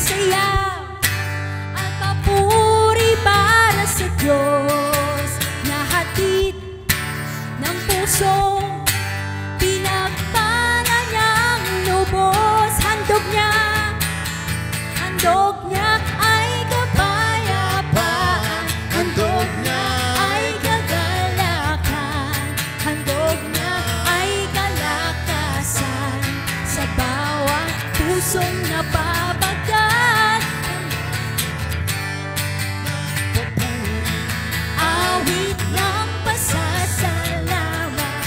sayaw at papuri para sa Diyos na hatid ng pusong pinagpala niyang lubos. Handog niya ay kapayapaan, handog niya ay kagalakan, handog niya ay kalakasan sa bawat pusong napapagat. Awit ng pasasalamat,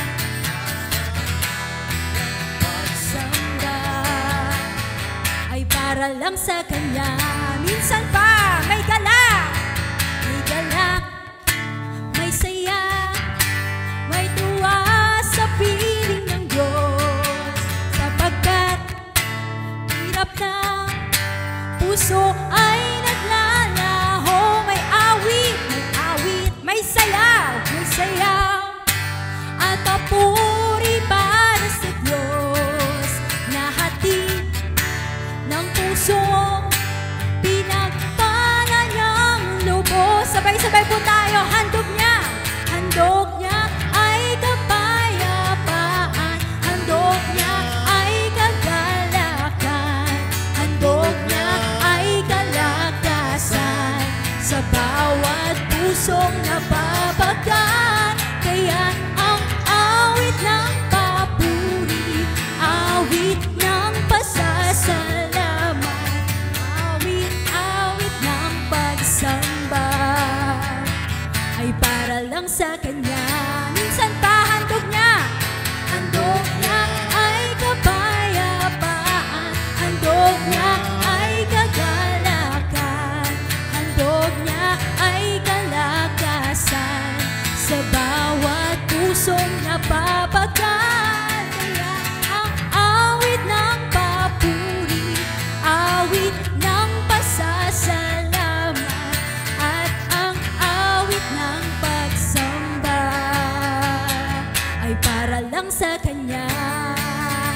pagsamba ay para lang sa Kanya. Minsan pa may galak, may saya, may tuwa sa piling ng Diyos, sapagkat hirap na puso ay naglalaho. May awit, may sayaw at papuri para sa Diyos na hatid ng pusong pinagpala niyang lubos. Sabay-sabay po tayo. Handog niya ay kapayapaan, handog niya ay kagalakan, handog niya ay kalakasan sa bawat pusong napapagat. Kaya ang awit ng papuri, awit ng pasasalamat, awit ng pagsamba ay para lang sa Kanya. Minsan pa handog niya ay kapayapaan, handog niya ay kagalakan, handog niya ay kalakasan sa bawat pusong napapagat. Kaya ang awit ng papuri, awit ng pasasalamat, at ang awit ng pagsamba ay para lang sa Kanya.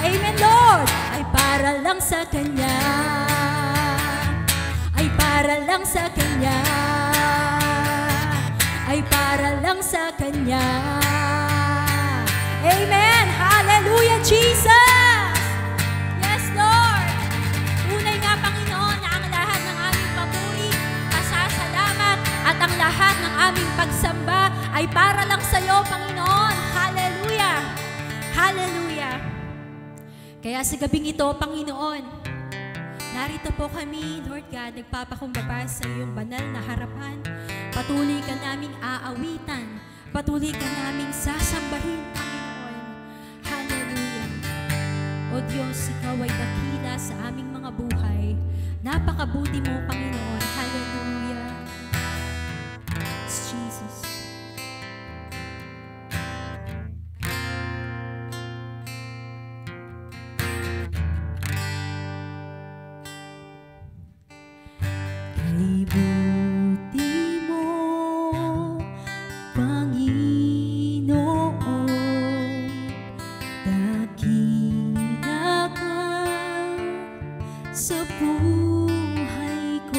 Amen, Lord! Ay para lang sa Kanya, ay para lang sa Kanya, ay para lang sa Kanya. Amen! Hallelujah, Jesus! Yes, Lord! Tunay nga, Panginoon, na ang lahat ng aming papuri, pasasalamat, at ang lahat ng aming pagsamba ay para lang sa iyo, Panginoon. Hallelujah! Hallelujah! Kaya sa gabing ito, Panginoon, narito po kami, Lord God, nagpapakumbaba sa iyong banal na harapan. Patuloy ka naming aawitan, patuloy ka naming sasambahin, Panginoon. Hallelujah! O Diyos, Ikaw ay dakila sa aming mga buhay. Napakabuti mo, Panginoon. Hallelujah! It's Jesus. Kay buti mo, Panginoon, dakila ka sa buhay ko.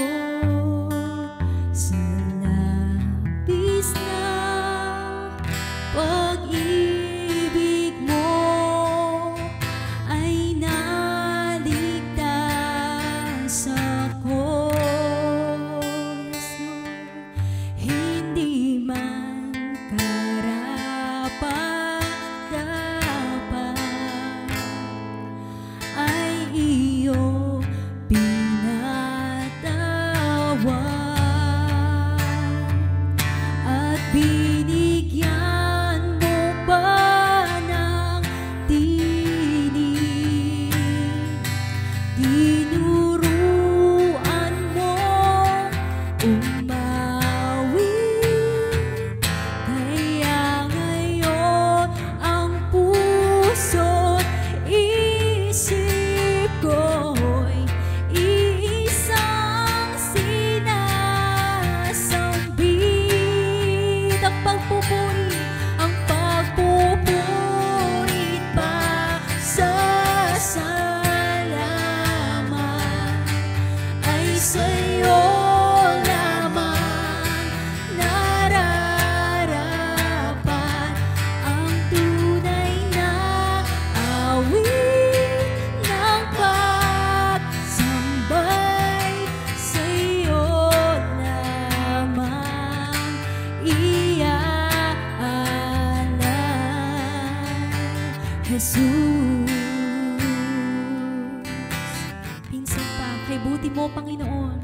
Panginoon.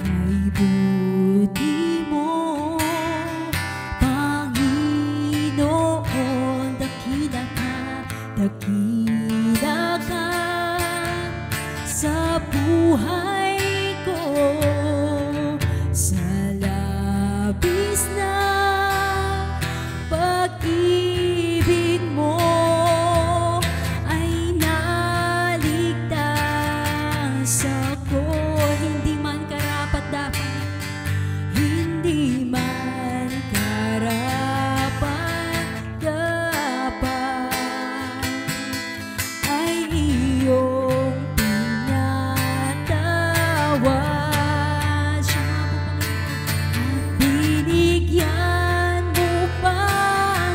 Kay buti mo, Panginoon, dakila ka sa buhay ko. Sa labis na pag-ibig mo ay naligtas ako. Hindi man karapat-dapat, hindi man karapat-dapat, ay iyong pinatawad. Siya nga po, Panginoon, at binigyan mo pa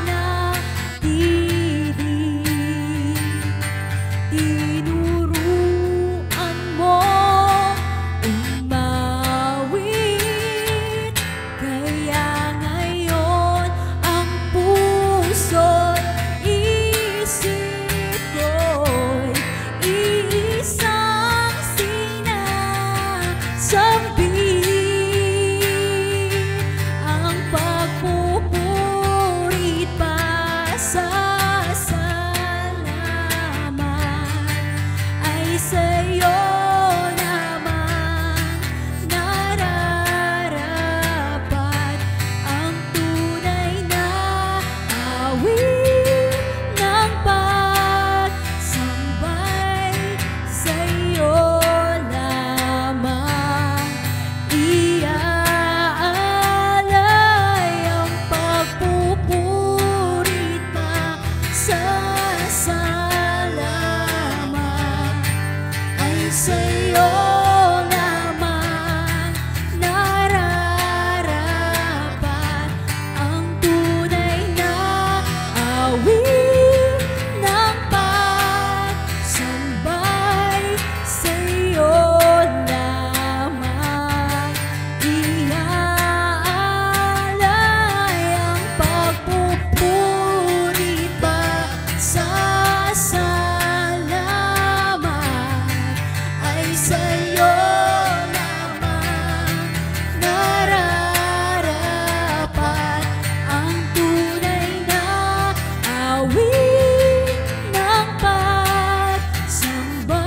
ng tinig. Tinuruan mo umawit, kaya ngayon ang puso't isip ko'y iisang sinasabi. Ang pagpupurit pa sa salamat ay sa'yo naman nararapat. Ang tunay na awit ng pagsambay sa'yo lamang iaalay. Ang pagpupurit pa sa salamat ay sa'yo lamang nararapat. Ang tunay na awit ng pagsambay sa'yo lamang iaalay. Ang pagpupurit pa sa salamat ay sa'yo lamang nararapat. Ang tunay na awit ng pagsambay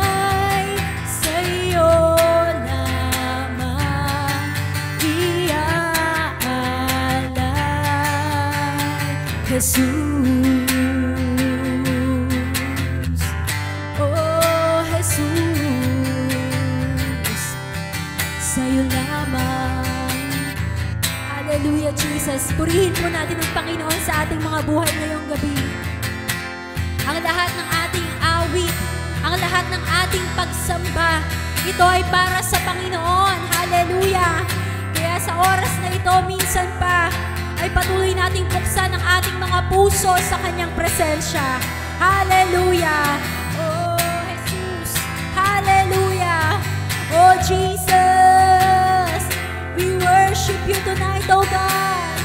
sa'yo lamang iaalay. Jesus, oh Jesus, sa'yo lamang. Hallelujah, Jesus. Purihin po natin ang Panginoon sa ating mga buhay ngayong gabi. Ang lahat ng ating awit, ang lahat ng ating pagsamba, ito ay para sa Panginoon. Hallelujah. Kaya sa oras na ito, minsan pa, ay patuloy nating buksan ang ating mga puso sa Kanyang presensya. Hallelujah. Oh, Jesus. Hallelujah. Oh, Jesus. We worship you tonight, oh God.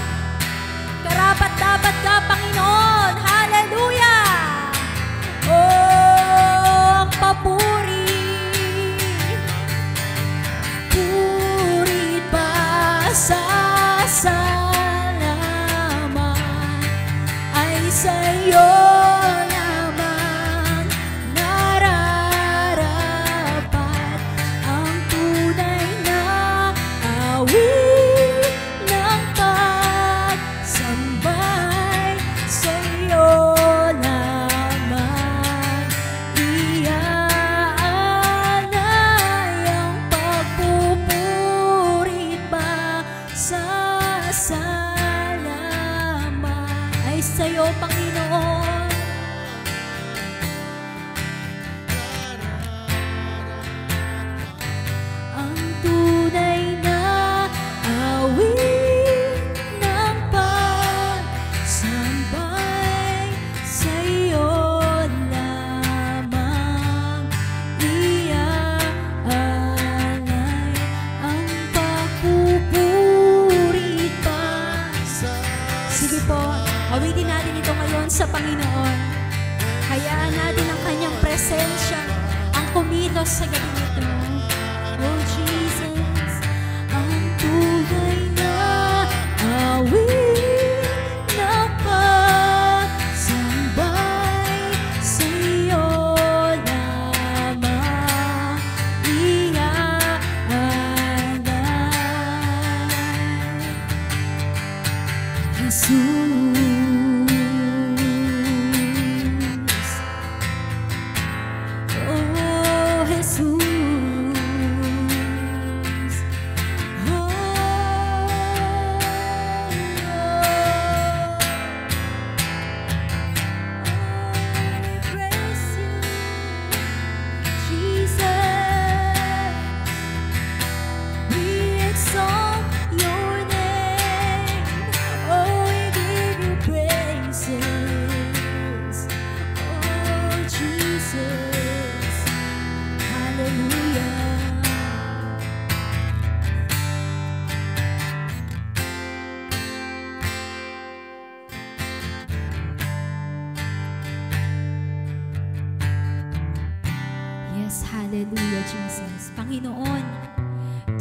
Karapat-dapat ka, Panginoon. Hallelujah. Oh, ang papuri. Puri pa sa salamat ay sa'yo naman nararapat. Ang tunay na awit ng pagsambay sa'yo lamang iaalay. Ang pagpupurit pa sa salamat ay sa'yo, Panginoon. Ang tunay na awit ng pagsambay sa'yo lamang iaalay. Ang pagpupurit pa. Sige po, awitin natin ito ngayon sa Panginoon. Hayaan natin ang Kanyang presensya ang kumilos sa gabi nito.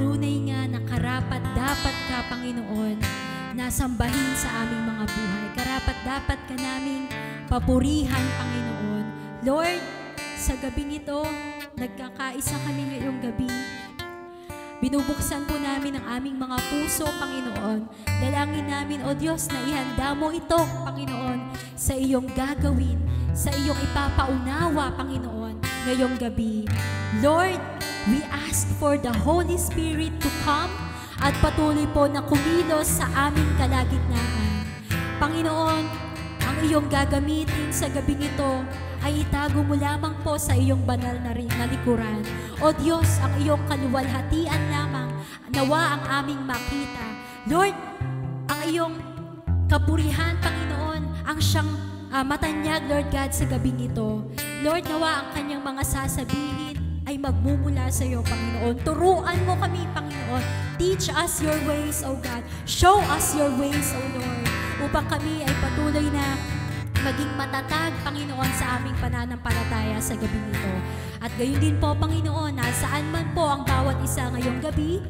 tunay nga na karapat-dapat ka, Panginoon, na sambahin sa aming mga buhay. Karapat-dapat ka naming papurihan, Panginoon. Lord, sa gabing ito, nagkakaisa kami ngayong gabi. Binubuksan po namin ang aming mga puso, Panginoon. Dalangin namin, O Diyos, na ihanda mo ito, Panginoon, sa iyong gagawin, sa iyong ipapaunawa, Panginoon, ngayong gabi. Lord, we ask for the Holy Spirit to come at patuloy po na kumilos sa aming kalagitnaan. Panginoon, ang iyong gagamitin sa gabing ito ay itago mo lamang po sa iyong banal na likuran. O Diyos, ang iyong kaluwalhatian lamang, nawa ang aming makita. Lord, ang iyong kapurihan, Panginoon, ang siyang matanyag, Lord God, sa gabing ito. Lord, nawa ang kanyang mga sasabihin ay magmumula sa iyo, Panginoon. Turuan mo kami, Panginoon. Teach us your ways, O God. Show us your ways, O Lord, upang kami ay patuloy na maging matatag, Panginoon, sa aming pananampalataya sa gabi nito. At gayon din po, Panginoon, nasaan man po ang bawat isa ngayong gabi,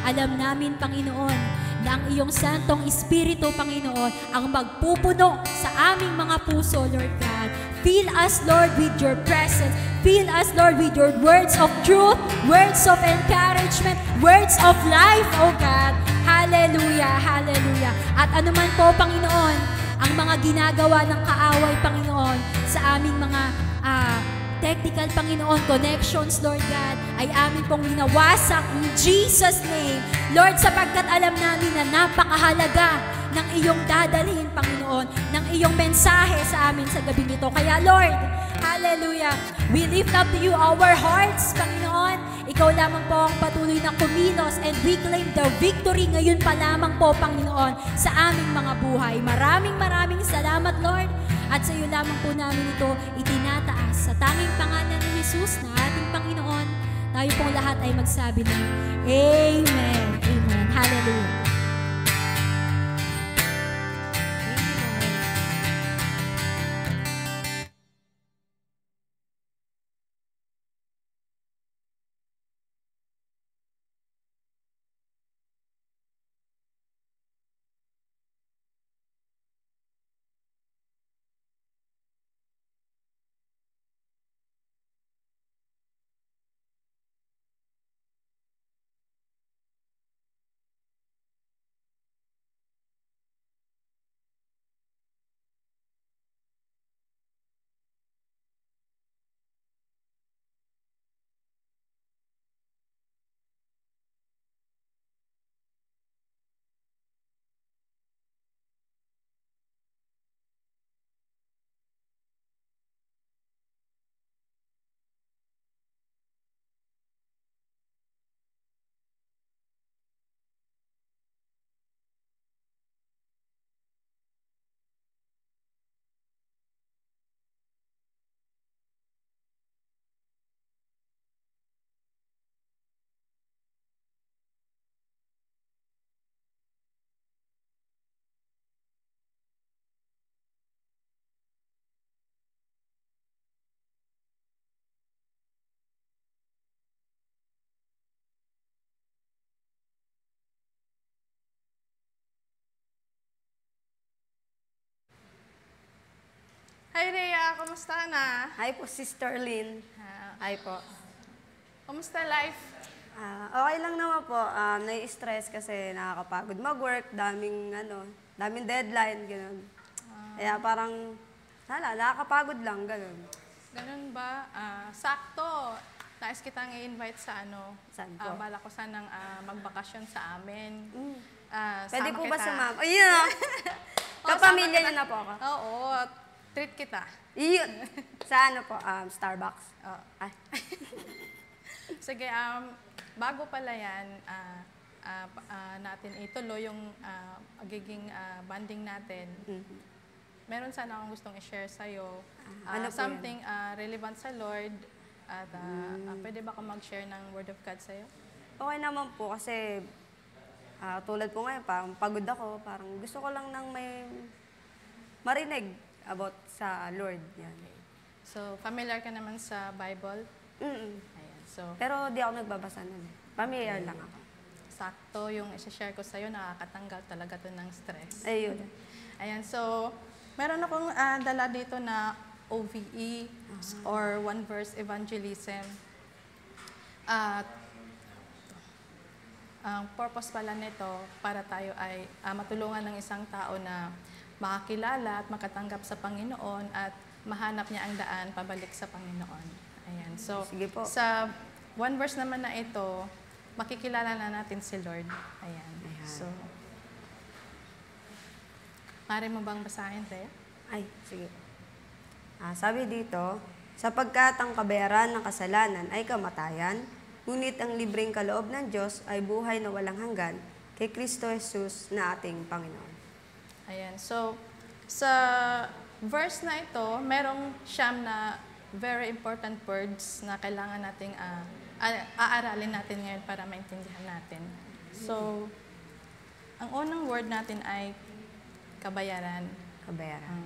alam namin, Panginoon, na ang iyong Santong Espiritu, Panginoon, ang magpupuno sa aming mga puso, Lord God. Fill us, Lord, with your presence. Fill us, Lord, with your words of truth, words of encouragement, words of life, O God. Hallelujah, hallelujah. At anuman po, Panginoon, ang mga ginagawa ng kaaway, Panginoon, sa aming mga technical, Panginoon, connections, Lord God, ay amin pong winawasak in Jesus' name. Lord, sapagkat alam namin na napakahalaga ng iyong dadalhin, Panginoon, ng iyong mensahe sa amin sa gabi nito. Kaya, Lord, hallelujah, we lift up to you our hearts, Panginoon. Ikaw lamang po ang patuloy na kumilos, and we claim the victory ngayon pa lamang po, Panginoon, sa aming mga buhay. Maraming salamat, Lord. At sa iyo lamang po namin ito itinataas sa tanging pangalan ni Jesus na ating Panginoon. Tayo pong lahat ay magsabi ng Amen. Amen. Hallelujah. Hi, Rhea. Kumusta ka na? Hi po, Sister Lynn. Hi po. Kumusta life? Okay lang naman po. Nai-stress kasi nakakapagod mag-work, daming deadline, gano'n. Kaya parang, nakakapagod lang, gano'n. Ganun ba? Sakto. Nais kitang i-invite sa Saan po? bala ko sanang magbakasyon sa amin. Pwede Sama po ba kita. sumama? Ayun! Kapamilya niyo na po ako. Oo. Treat kita. Iyon! Sa po? Starbucks? Oo. Ay. Sige, bago pala yan, natin ituloy yung magiging banding natin. Meron sana akong gustong i-share sa'yo. Ano po something relevant sa Lord. At pwede ba ka mag-share ng Word of God sa'yo? Okay naman po kasi tulad po ngayon, parang pagod ako. Parang gusto ko lang nang may marinig about sa Lord. Yan. So, familiar ka naman sa Bible? Mm-mm. Ayan. So, Pero di ako nagbabasa nun. Familiar lang ako. sakto yung i-share ko sa'yo, nakakatanggal talaga to ng stress. Ayun. Ayan, so meron akong dala dito na OVE or One Verse Evangelism. At ang purpose pala nito para tayo ay matulungan ng isang tao na makakilala at makatanggap sa Panginoon at mahanap niya ang daan pabalik sa Panginoon. Ayan. So, Sige po. sa one verse naman na ito, makikilala na natin si Lord. Ayan. So, maaari mo bang basahin, Te? Ay, sige. Sabi dito, sapagkat ang kabayaran ng kasalanan ay kamatayan, ngunit ang libreng kaloob ng Diyos ay buhay na walang hanggan kay Kristo Jesus na ating Panginoon. Ayan. So, sa verse na ito, merong siyam na very important words na kailangan nating aaralin natin ngayon para maintindihan natin. So, ang unang word natin ay kabayaran. Kabayaran.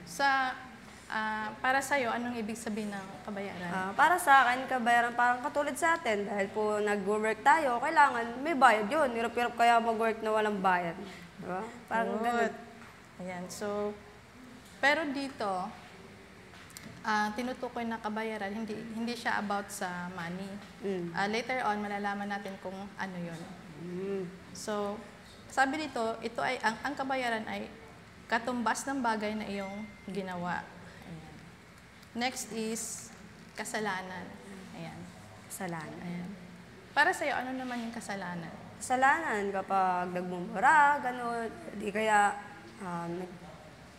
Para sa'yo, anong ibig sabihin ng kabayaran? Para sa akin, kabayaran parang katulad sa atin. Dahil po nag-work tayo, kailangan may bayad yun. Hirap-hirap kaya mag-work na walang bayad. Diba? Parang ganun. Ayan, so, pero dito, tinutukoy na kabayaran, hindi siya about sa money. Later on, malalaman natin kung ano yun. So, sabi dito, ito ay, ang kabayaran ay katumbas ng bagay na iyong ginawa. Ayan. Next is kasalanan. Ayan. Kasalanan. Ayan. Para sa'yo, ano naman yung kasalanan? Kasalanan kapag nagmumura, gano'n. Di kaya,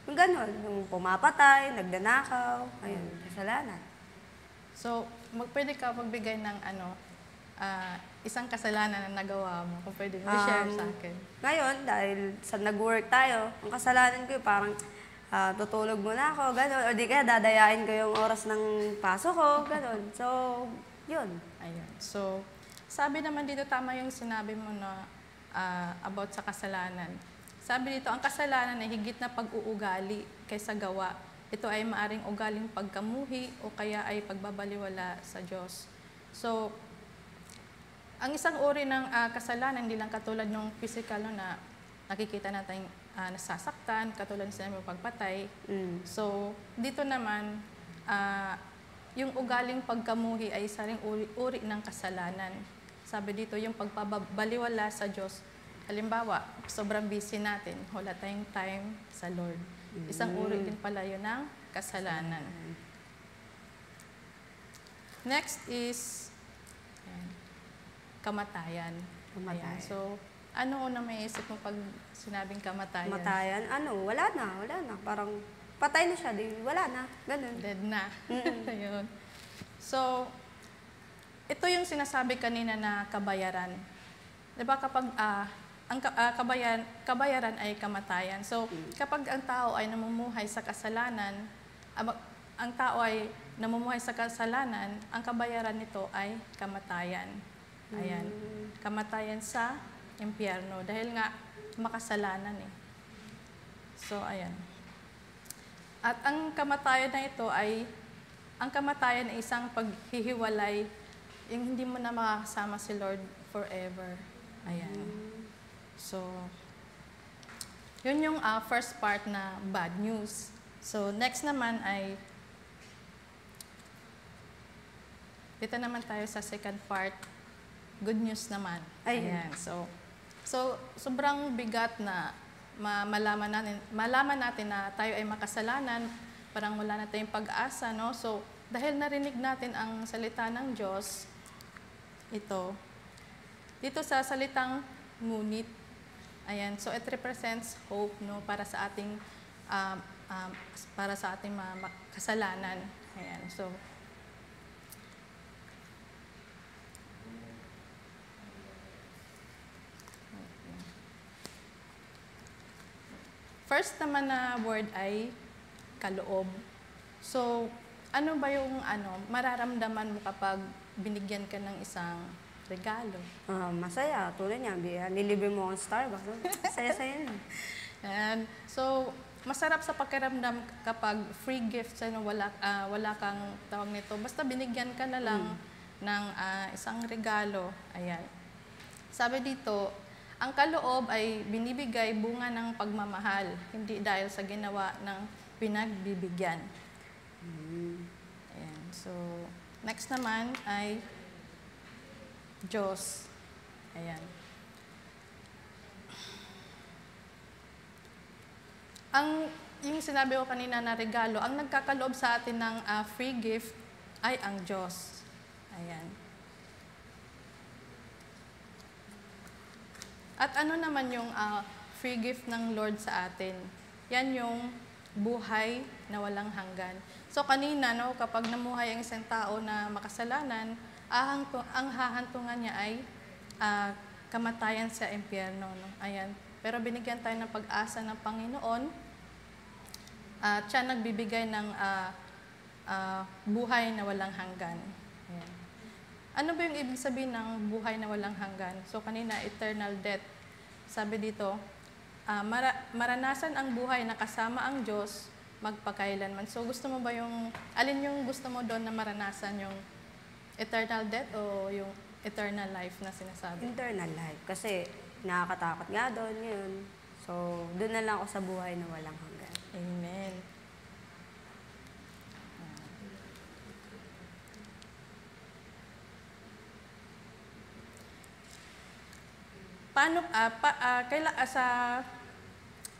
yung gano'n, yung pumapatay, nagdanakaw, ayun, kasalanan. So, pwede ka magbigay ng isang kasalanan na nagawa mo, kung pwede mo i-share sa akin. Ngayon, dahil sa nag-work tayo, ang kasalanan ko parang tutulog muna ako, gano'n. O di kaya dadayain ko yung oras ng pasok ko, gano'n. So, yun. Ayun. So, sabi naman dito, tama yung sinabi mo na about sa kasalanan. Sabi dito, ang kasalanan ay higit na pag-uugali kaysa gawa. Ito ay maaring ugaling pagkamuhi o kaya ay pagbabaliwala sa Diyos. So, ang isang uri ng kasalanan, hindi lang katulad ng physical na nakikita natin nasasaktan, katulad sa pagpatay. So, dito naman, yung ugaling pagkamuhi ay isa ring uri ng kasalanan. Sabi dito, yung pagpabaliwala sa Diyos. Halimbawa, sobrang busy natin, wala tayong time sa Lord. Isang uri din pala yun ng kasalanan. Next is kamatayan. Ayan. So, ano unang may isip mo pag sinabing kamatayan? Kamatayan, wala na. Parang patay na siya, wala na, ganun. Dead na. Ayun. So, ito yung sinasabi kanina na kabayaran. Diba kapag ang kabayaran ay kamatayan. So, kapag ang tao ay namumuhay sa kasalanan, ang kabayaran nito ay kamatayan. Ayan. Kamatayan sa impyerno. Dahil nga, makasalanan eh. So, ayan. At ang kamatayan na ito ay, ang kamatayan ay isang paghihiwalay, yung hindi mo na makakasama si Lord forever. Ayan. So, yun yung first part na bad news. So, next naman ay, dito naman tayo sa second part, good news naman. Ayan. So sobrang bigat na malaman natin na tayo ay makasalanan, parang wala na tayong pag-asa, no? So, dahil narinig natin ang salita ng Diyos, dito sa salitang ngunit, ayan, so it represents hope, no, para sa ating kasalanan. Ayan, so first naman na word ay kaloob. So, ano ba yung mararamdaman mo kapag binigyan ka ng isang regalo? Masaya. Tulad niya, nilibre mo ang Starbucks. Saya-saya yun. And so, masarap sa pakiramdam kapag free gifts, wala kang tawag nito. Basta binigyan ka na lang ng isang regalo. Ayan. Sabi dito, Ang kaloob ay binibigay bunga ng pagmamahal, hindi dahil sa ginawa ng pinagbibigyan. Ayan. So, next naman ay Diyos. Ayan. Yung sinabi ko kanina na regalo, ang nagkakaloob sa atin ng free gift ay ang Diyos. Ayan. At ano naman yung free gift ng Lord sa atin? Yan yung buhay na walang hanggan. So kanina, no, kapag namuhay ang isang tao na makasalanan, ang hahantungan niya ay kamatayan sa impyerno. No? Ayan. Pero binigyan tayo ng pag-asa ng Panginoon at siya nagbibigay ng buhay na walang hanggan. Ayan. Ano ba yung ibig sabihin ng buhay na walang hanggan? So kanina, eternal death. Sabi dito, maranasan ang buhay na kasama ang Diyos magpakailanman. So gusto mo ba alin yung gusto mo doon na maranasan, yung eternal death o yung eternal life na sinasabi? Eternal life. Kasi nakakatakot nga doon yun. So, doon na lang ako sa buhay na walang hanggan. Amen.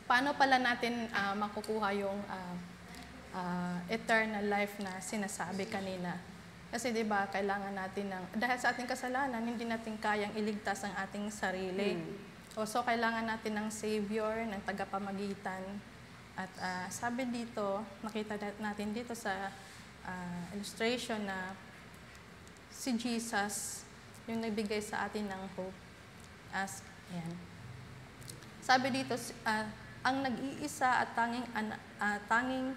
Paano pala natin makukuha yung eternal life na sinasabi kanina? Kasi 'di ba, kailangan natin dahil sa ating kasalanan, hindi natin kayang iligtas ang ating sarili. So kailangan natin ng savior, ng tagapamagitan. At sabi dito, nakita natin dito sa illustration na si Jesus yung nagbigay sa atin ng hope. Ayan. Sabi dito, ang nag-iisa at tanging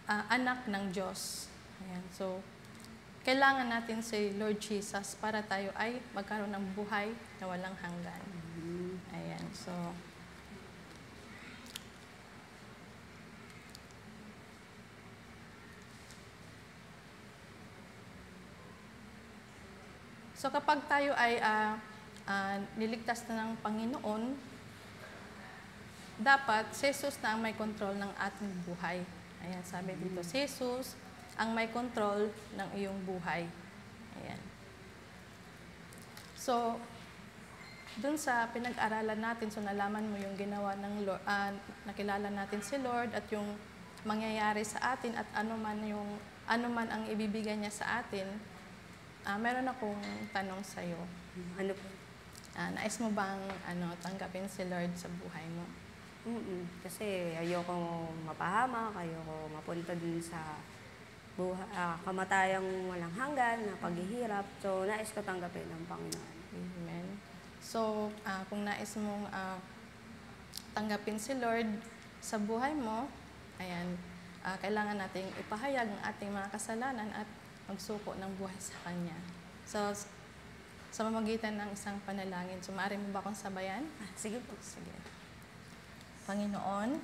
anak ng Diyos. Ayan. So, kailangan natin si Lord Jesus para tayo ay magkaroon ng buhay na walang hanggan. Ayan. So kapag tayo ay niligtas na ng Panginoon, dapat si Jesus na ang may control ng ating buhay. Ayan, sabi dito, si Jesus ang may control ng iyong buhay. Ayan. So, dun sa pinag-aralan natin, so nalaman mo yung ginawa ng Lord, nakilala natin si Lord at yung mangyayari sa atin at ano man ang ibibigay niya sa atin, meron akong tanong sa'yo. Ano po? Nais mo bang tanggapin si Lord sa buhay mo? Kasi ayoko mapahamak, ayoko mapunta din sa kamatayang walang hanggan, na paghihirap. So, nais ko tanggapin ng Panginoon. Amen. So, kung nais mong tanggapin si Lord sa buhay mo, ayan, kailangan nating ipahayag ang ating mga kasalanan at magsuko ng buhay sa Kanya. So, sa mamagitan ng isang panalangin, so maaari mo ba akong sabayan? Sige po. Sige. Panginoon,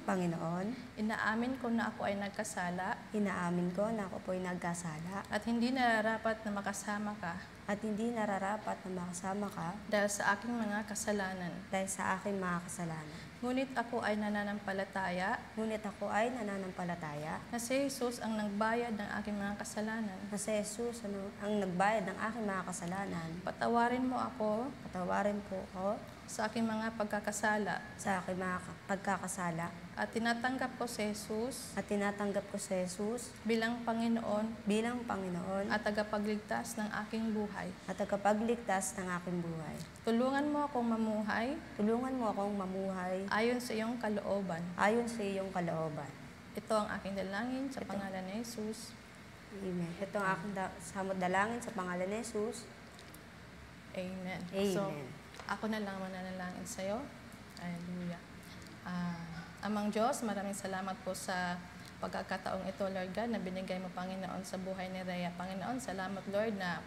inaamin ko na ako ay nagkasala Inaamin ko na ako po'y nagkasala at hindi nararapat na makasama ka at hindi nararapat na makasama ka dahil sa aking mga kasalanan. dahil sa aking mga kasalanan. Ngunit ako ay nananampalataya Ngunit ako ay nananampalataya na si Jesus ang nagbayad ng aking mga kasalanan. na si Jesus ang nagbayad ng aking mga kasalanan. Patawarin mo ako Patawarin po ako sa aking mga pagkakasala sa aking mga pagkakasala at tinatanggap ko si Jesus at tinatanggap ko si Jesus bilang Panginoon bilang Panginoon at tagapagligtas ng aking buhay. at tagapagligtas ng aking buhay. Tulungan mo akong mamuhay Tulungan mo akong mamuhay ayon sa iyong kalooban. ayon sa iyong kalooban. Ito ang aking dalangin sa pangalan ni Jesus. Amen. Ito ang aking samot dalangin sa pangalan ni Jesus. Amen. Amen. So, ako na lang mananalangin sa iyo. Hallelujah. Amang Diyos, maraming salamat po sa pagkakataong ito, Lord God, na binigay mo, Panginoon, sa buhay ni Rhea. Panginoon, salamat, Lord, na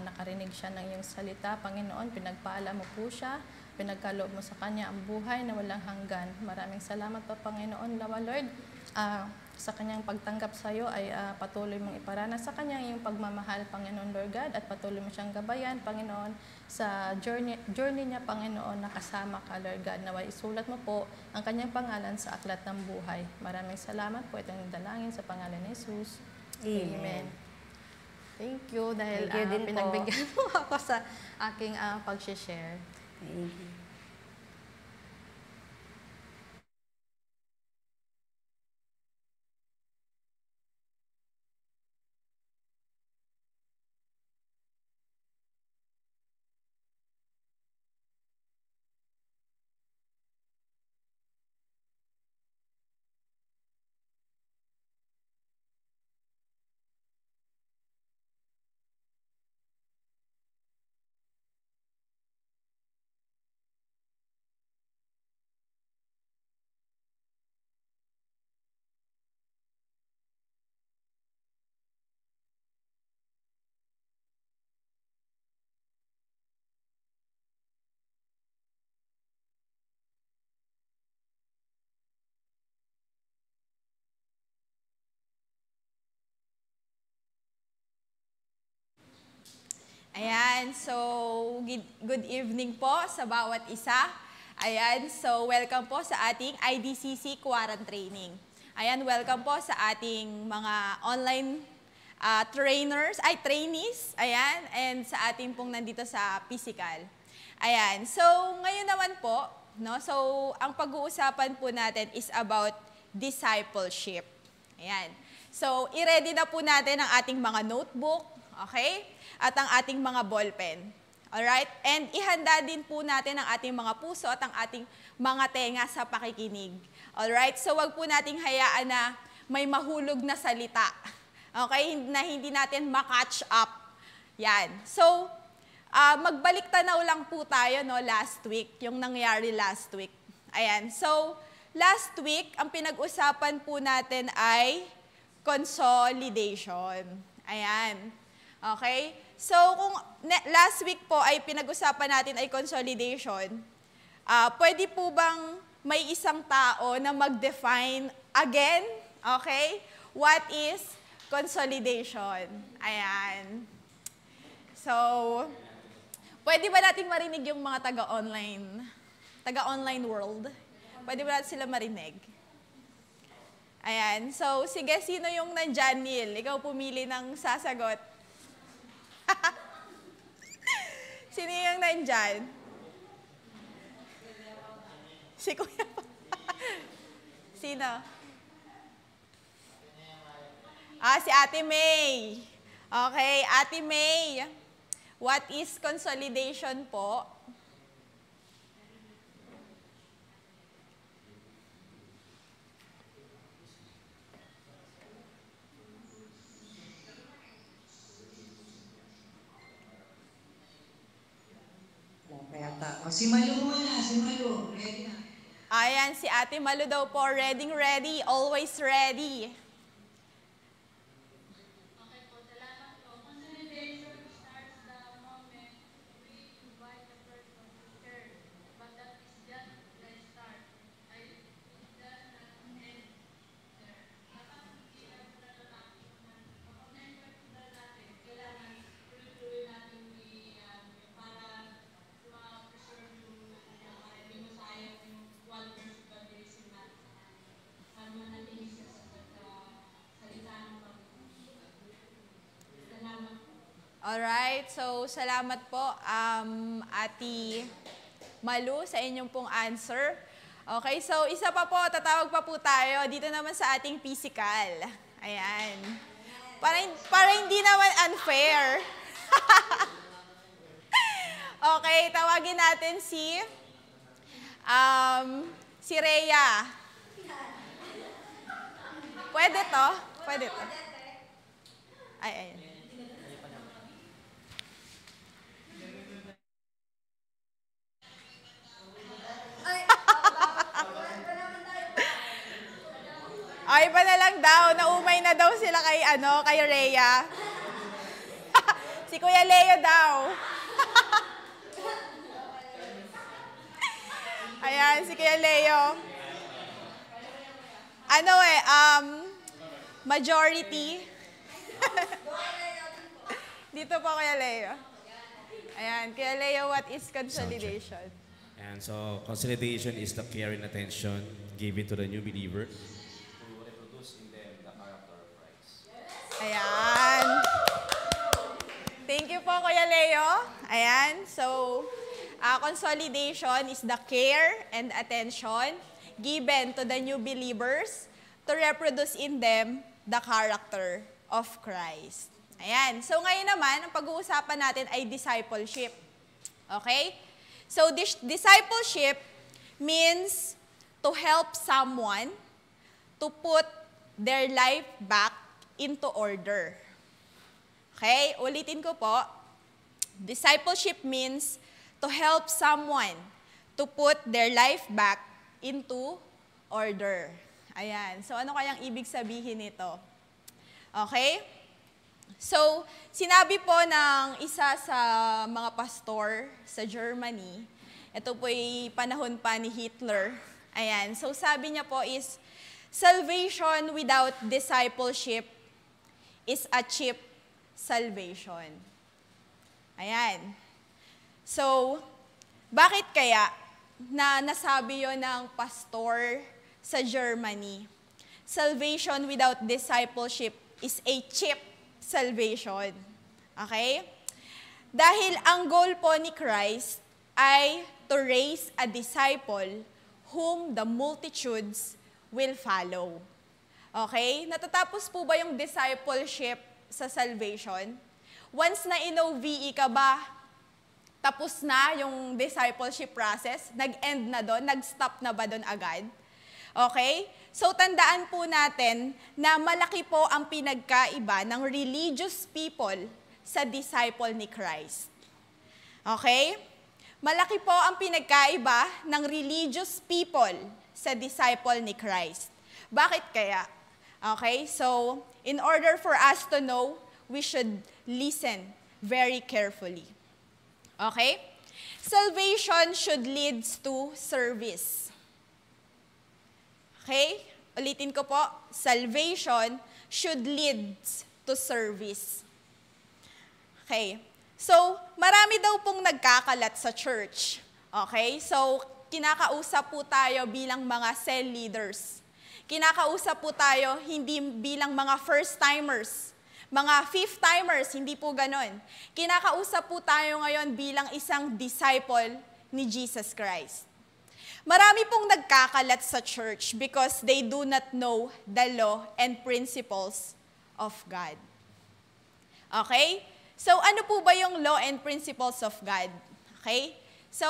nakarinig siya ng iyong salita. Panginoon, pinagpala mo po siya, pinagkaloob mo sa kanya ang buhay na walang hanggan. Maraming salamat po, Panginoon. Lawa, Lord, sa kanyang pagtanggap sa iyo ay patuloy mong iparana sa kanya yung pagmamahal, Panginoon Lord God, at patuloy mo siyang gabayan, Panginoon, sa journey niya, Panginoon, na kasama ka, Lord God. Naway isulat mo po ang kanyang pangalan sa aklat ng buhay. Maraming salamat po. Itong dalangin sa pangalan ni Jesus. Amen. Thank you dahil Thank you din pinagbigyan mo ako sa aking pag-share. Thank you. Ayan, so good evening po sa bawat isa. Ayan, so welcome po sa ating IDCC Quran Training. Ayan, welcome po sa ating mga online trainees, ayan, and sa ating pong nandito sa physical. Ayan, so ngayon naman po, no, so ang pag-uusapan po natin is about discipleship. Ayan, so i-ready na po natin ang ating mga notebook, okay? At ang ating mga ballpen. Alright? And ihanda din po natin ang ating mga puso at ang ating mga tenga sa pakikinig. Alright? So wag po nating hayaan na may mahulog na salita. Okay? Na hindi natin ma-catch up. Yan. So, magbalik tanaw lang po tayo, no, last week, yung nangyari last week. Ayan. So, last week, ang pinag-usapan po natin ay consolidation. Ayan. Okay? So, kung last week po ay pinag-usapan natin ay consolidation, pwede po bang may isang tao na mag-define again, okay, what is consolidation? Ayan. So, pwede ba nating marinig yung mga taga-online world? Pwede ba natin sila marinig? Ayan. So, sige, sino yung nandyan, Neil? Ikaw pumili ng sasagot. Sino yung nandyan? Si Kuya. Sino? Si Ate May. Okay, Ate May. What is consolidation po? Si Malu muna, si Malu. Ready na. Ayan, si Ate Malu daw po, ready, always ready. Okay po, salamat po. Consolidation starts the moment we invite the person to share. But that is just the start. It does not end there. Kapag hindi lang natin, kapag na-invite natin, kailangan tuloy-tuloy natin para ma-preserve yung hindi mo sayang yung 1 verse of evangelism natin sa kanya. Para manatili siya sa salita ng Panginoon. Salamat po. Alright, so salamat po, Ate Malu, sa inyong pong answer. Okay, so isa pa po, tatawag pa po tayo dito naman sa ating physical. Ayan. Para hindi naman unfair. Okay, tawagin natin si Rhea. Pwede to? Pwede to. Ay, ayan. Ay pa na lang daw, naumay na daw sila kay Rhea. Si Kuya Leo daw. Ayan, si Kuya Leo. majority. Dito po Kuya Leo. Ayan, Kuya Leo, what is consolidation? And so, consolidation is the care and attention given to the new believer to reproduce in them the character of Christ. Ayan. Thank you po, Kuya Leo. Ayan, so, consolidation is the care and attention given to the new believers to reproduce in them the character of Christ. Ayan. So ngayon naman, ang pag-uusapan natin ay discipleship. Okay? So discipleship means to help someone to put their life back into order. Okay? Ulitin ko po. Discipleship means to help someone to put their life back into order. Ayan. So ano kayang ibig sabihin nito? Okay? So, sinabi po ng isa sa mga pastor sa Germany, ito po'y panahon pa ni Hitler. Ayan, so sabi niya po is, salvation without discipleship is a cheap salvation. Ayan. So, bakit kaya na nasabi yon ng pastor sa Germany? Salvation without discipleship is a cheap salvation. Okay? Dahil ang goal po ni Christ ay to raise a disciple whom the multitudes will follow. Okay? Natatapos po ba yung discipleship sa salvation? Once na in-OVE ka ba, tapos na yung discipleship process? Nag-end na doon? Nag-stop na ba doon agad? Okay? So, tandaan po natin na malaki po ang pinagkaiba ng religious people sa disciple ni Christ. Okay? Malaki po ang pinagkaiba ng religious people sa disciple ni Christ. Bakit kaya? Okay? So, in order for us to know, we should listen very carefully. Okay? Salvation should lead to service. Okay? Ulitin ko po, salvation should lead to service. Okay? So, marami daw pong nagkakalat sa church. Okay? So, kinakausap po tayo bilang mga cell leaders. Kinakausap po tayo hindi bilang mga first-timers. Mga fifth-timers, hindi po ganon. Kinakausap po tayo ngayon bilang isang disciple ni Jesus Christ. Marami pong nagkakalat sa church because they do not know the law and principles of God. Okay? So, ano po ba yung law and principles of God? Okay? So,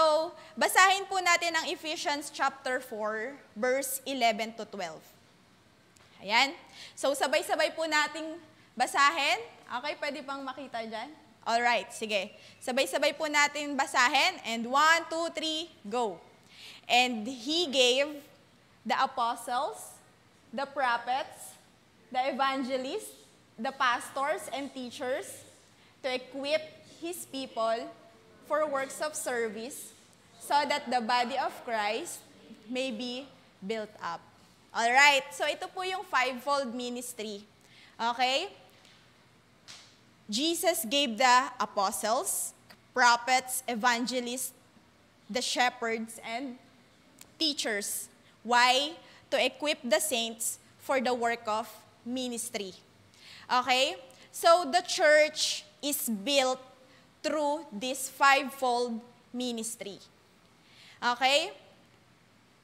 basahin po natin ang Ephesians chapter 4, verse 11 to 12. Ayan. So, sabay-sabay po nating basahin. Okay, pwede pang makita dyan? Alright, sige. Sabay-sabay po natin basahin. And 1, 2, 3, go. And He gave the apostles, the prophets, the evangelists, the pastors and teachers to equip His people for works of service so that the body of Christ may be built up. Alright, so ito po yung fivefold ministry. Okay? Jesus gave the apostles, prophets, evangelists, the shepherds, and teachers. Why? To equip the saints for the work of ministry. Okay? So the church is built through this fivefold ministry. Okay?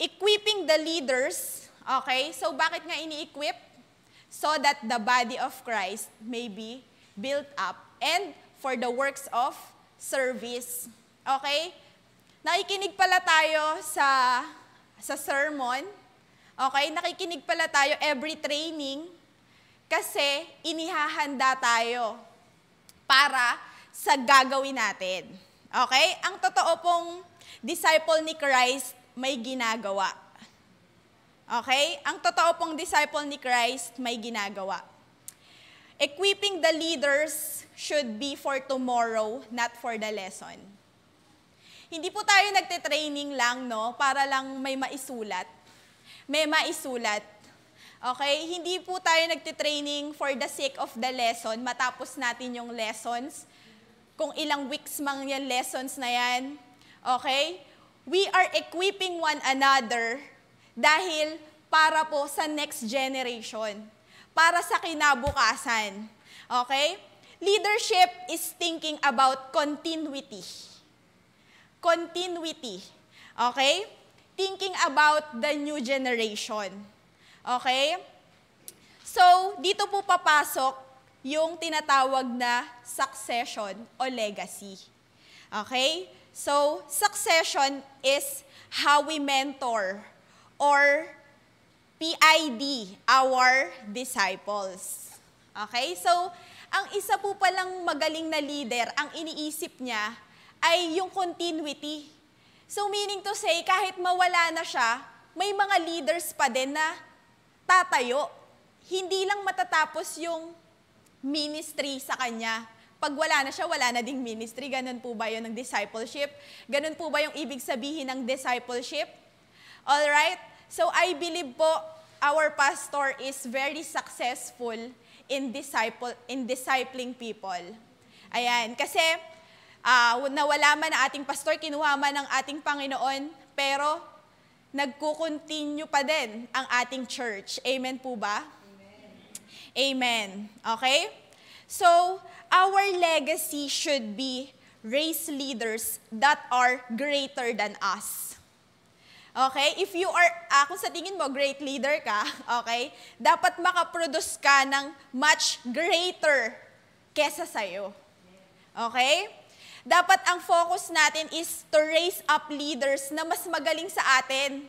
Equipping the leaders. Okay? So bakit nga ini-equip? So that the body of Christ may be built up and for the works of service. Okay? Nakikinig pala tayo sa sermon. Okay? Nakikinig pala tayo every training kasi inihahanda tayo para sa gagawin natin. Okay? Ang totoo pong disciple ni Christ may ginagawa. Okay? Ang totoo pong disciple ni Christ may ginagawa. Equipping the leaders should be for tomorrow, not for the lesson. Hindi po tayo nagte-training lang, no? Para lang may maisulat. May maisulat. Okay? Hindi po tayo nagtitraining for the sake of the lesson, matapos natin yung lessons. Kung ilang weeks mang yan lessons na yan. Okay? We are equipping one another dahil para po sa next generation. Para sa kinabukasan. Okay? Leadership is thinking about continuity. Continuity. Okay? Thinking about the new generation. Okay? So, dito po papasok yung tinatawag na succession o legacy. Okay? So, succession is how we mentor or PID our disciples. Okay? So, ang isa po palang magaling na leader, ang iniisip niya ay yung continuity. So, meaning to say, kahit mawala na siya, may mga leaders pa din na tatayo. Hindi lang matatapos yung ministry sa kanya. Pag wala na siya, wala na ding ministry. Ganun po ba yun ng discipleship? Ganun po ba yung ibig sabihin ng discipleship? Alright? So, I believe po, our pastor is very successful in discipling people. Ayan. Kasi, nawala man ang ating pastor, kinuha man ng ating Panginoon, pero nagkukontinue pa din ang ating church. Amen po ba? Amen. Amen. Okay? So, our legacy should be raise leaders that are greater than us. Okay? If you are, kung sa tingin mo, great leader ka, okay, dapat makaproduce ka ng much greater kesa sa'yo. Okay? Dapat ang focus natin is to raise up leaders na mas magaling sa atin.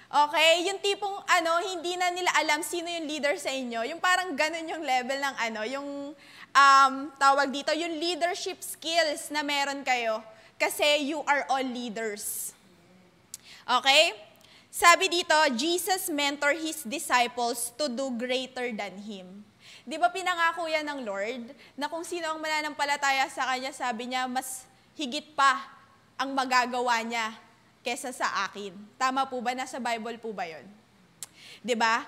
Okay? Yung tipong, hindi na nila alam sino yung leader sa inyo. Yung parang ganun yung level ng yung tawag dito, yung leadership skills na meron kayo. Kasi you are all leaders. Okay? Sabi dito, Jesus mentor His disciples to do greater than Him. Di ba pinangako yan ng Lord na kung sino ang mananampalataya sa Kanya, sabi niya, mas higit pa ang magagawa niya kesa sa akin. Tama po ba? Nasa Bible po ba yun? Di ba?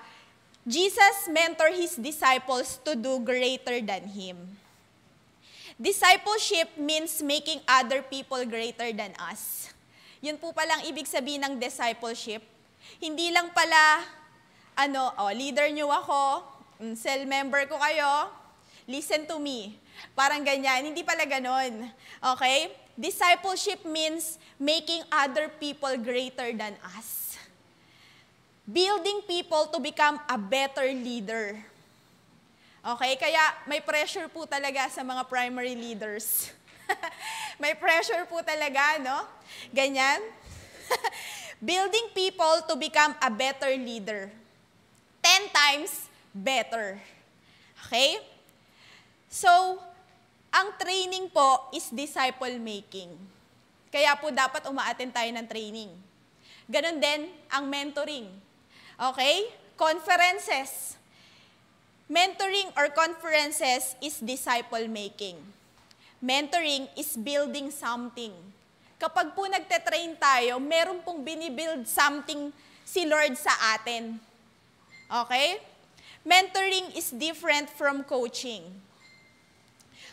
Jesus mentor His disciples to do greater than Him. Discipleship means making other people greater than us. Yun po palang ibig sabihin ng discipleship. Hindi lang pala, leader nyo ako, cell member ko kayo, listen to me. Parang ganyan. Hindi pala ganon. Okay? Discipleship means making other people greater than us. Building people to become a better leader. Okay? Kaya may pressure po talaga sa mga primary leaders. May pressure po talaga, no? Ganyan. Building people to become a better leader. 10 times better. Okay? So, ang training po is disciple making. Kaya po dapat uma-attend tayo ng training. Ganon din ang mentoring. Okay? Conferences. Mentoring or conferences is disciple making. Mentoring is building something. Kapag po nagte-train tayo, meron pong binibuild something si Lord sa atin. Okay? Mentoring is different from coaching.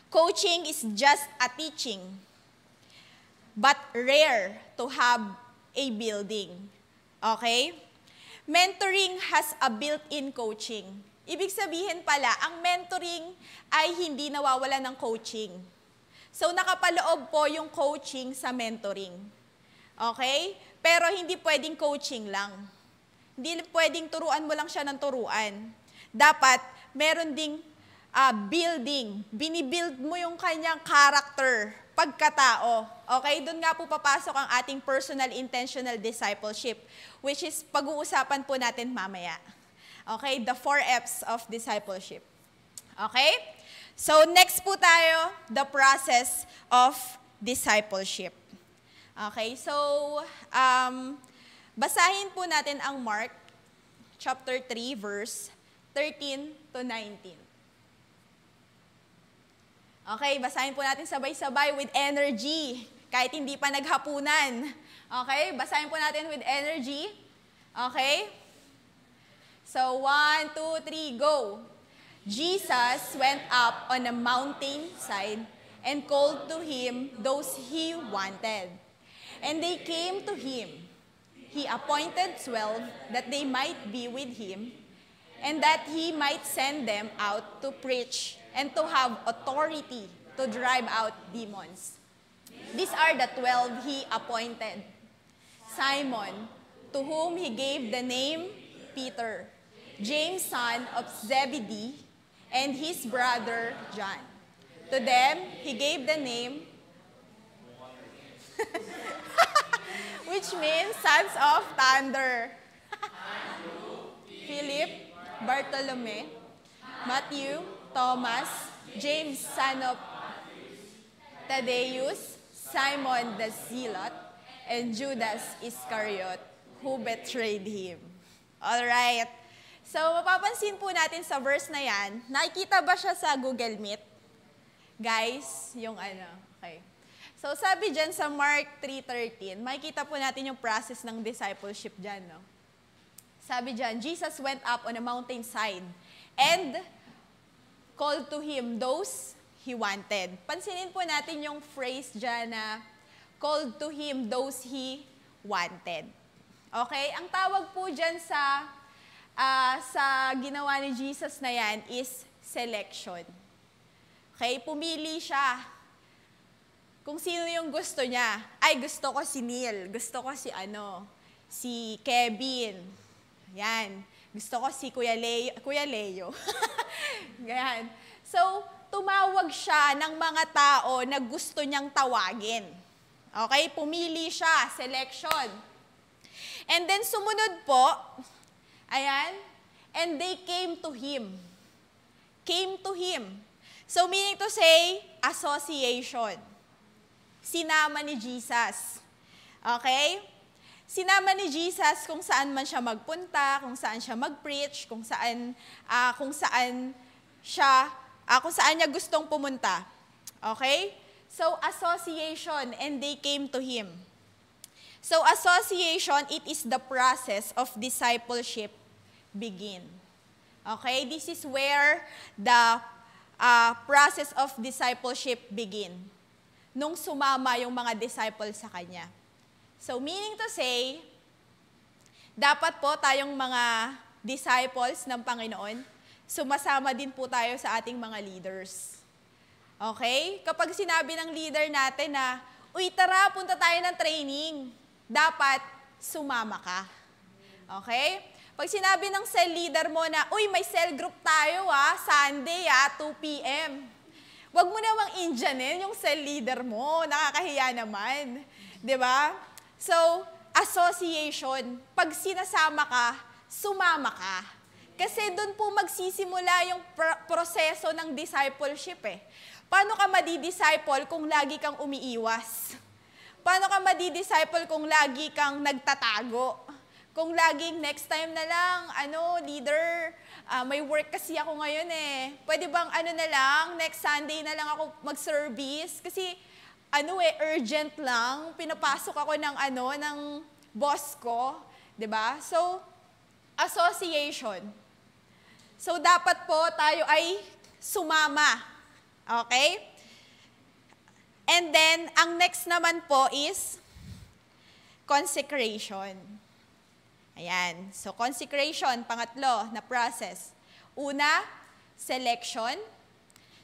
Coaching is just a teaching, but rare to have a building. Okay? Mentoring has a built-in coaching. Ibig sabihin pala, ang mentoring ay hindi nawawala ng coaching. So, nakapaloob po yung coaching sa mentoring. Okay? Pero hindi pwedeng coaching lang. Hindi pwedeng turuan mo lang siya ng turuan. Dapat, meron ding building. Binibuild mo yung kanyang character, pagkatao. Okay? Doon nga po papasok ang ating personal intentional discipleship, which is pag-uusapan po natin mamaya. Okay? The 4 F's of discipleship. Okay? So, next po tayo, the process of discipleship. Okay, so, basahin po natin ang Mark chapter 3, verse 13 to 19. Okay, basahin po natin sabay-sabay with energy, kahit hindi pa naghapunan. Okay, basahin po natin with energy. Okay? So, 1, 2, 3, go. Jesus went up on a mountainside and called to him those he wanted. And they came to him. He appointed 12 that they might be with him, and that he might send them out to preach and to have authority to drive out demons. These are the 12 he appointed. Simon, to whom he gave the name Peter, James, son of Zebedee, and his brother John. To them, he gave the name, which means sons of thunder. Philip, Bartolome, Matthew, Thomas, James, son of Thaddeus, Simon the Zealot, and Judas Iscariot, who betrayed him. Alright. So, mapapansin po natin sa verse na yan, nakikita ba siya sa Google Meet? Guys, yung ano, okay. So, sabi dyan sa Mark 3:13, makikita po natin yung process ng discipleship dyan, no? Sabi dyan, Jesus went up on a mountainside and called to him those he wanted. Pansinin po natin yung phrase dyan na called to him those he wanted. Okay? Ang tawag po dyan sa ginawa ni Jesus na yan is selection. Okay? Pumili siya. Kung sino yung gusto niya. Ay, gusto ko si Neil. Gusto ko si Kevin. Yan. Gusto ko si Kuya Leo. Ganyan. So, tumawag siya ng mga tao na gusto niyang tawagin. Okay? Pumili siya. Selection. And then, sumunod po, ayan, and they came to him. Came to him. So, meaning to say, association. Sinama ni Jesus. Okay? Sinama ni Jesus kung saan man siya magpunta, kung saan siya mag-preach, kung saan niya gustong pumunta. Okay? So, association, and they came to him. So, association, it is the process of discipleship begin. Okay? This is where the process of discipleship begin. Nung sumama yung mga disciples sa kanya. So, meaning to say, dapat po tayong mga disciples ng Panginoon, sumasama din po tayo sa ating mga leaders. Okay? Kapag sinabi ng leader natin na, uy, tara, punta tayo ng training, dapat sumama ka. Okay? Pag sinabi ng cell leader mo na, uy, may cell group tayo Sunday 2 p.m. Huwag mo namang Indianin yung cell leader mo. Nakakahiya naman. Diba? So, association. Pag sinasama ka, sumama ka. Kasi doon po magsisimula yung proseso ng discipleship eh. Paano ka madi-disciple kung lagi kang umiiwas? Paano ka madi-disciple kung lagi kang nagtatago? Kung laging next time na lang, leader, may work kasi ako ngayon eh. Pwede bang na lang, next Sunday na lang ako mag-service? Kasi urgent lang. Pinapasok ako ng boss ko. 'Di ba? So, association. So, dapat po tayo ay sumama. Okay? And then, ang next naman po is consecration. Ayan. So, consecration, pangatlo na process. Una, selection.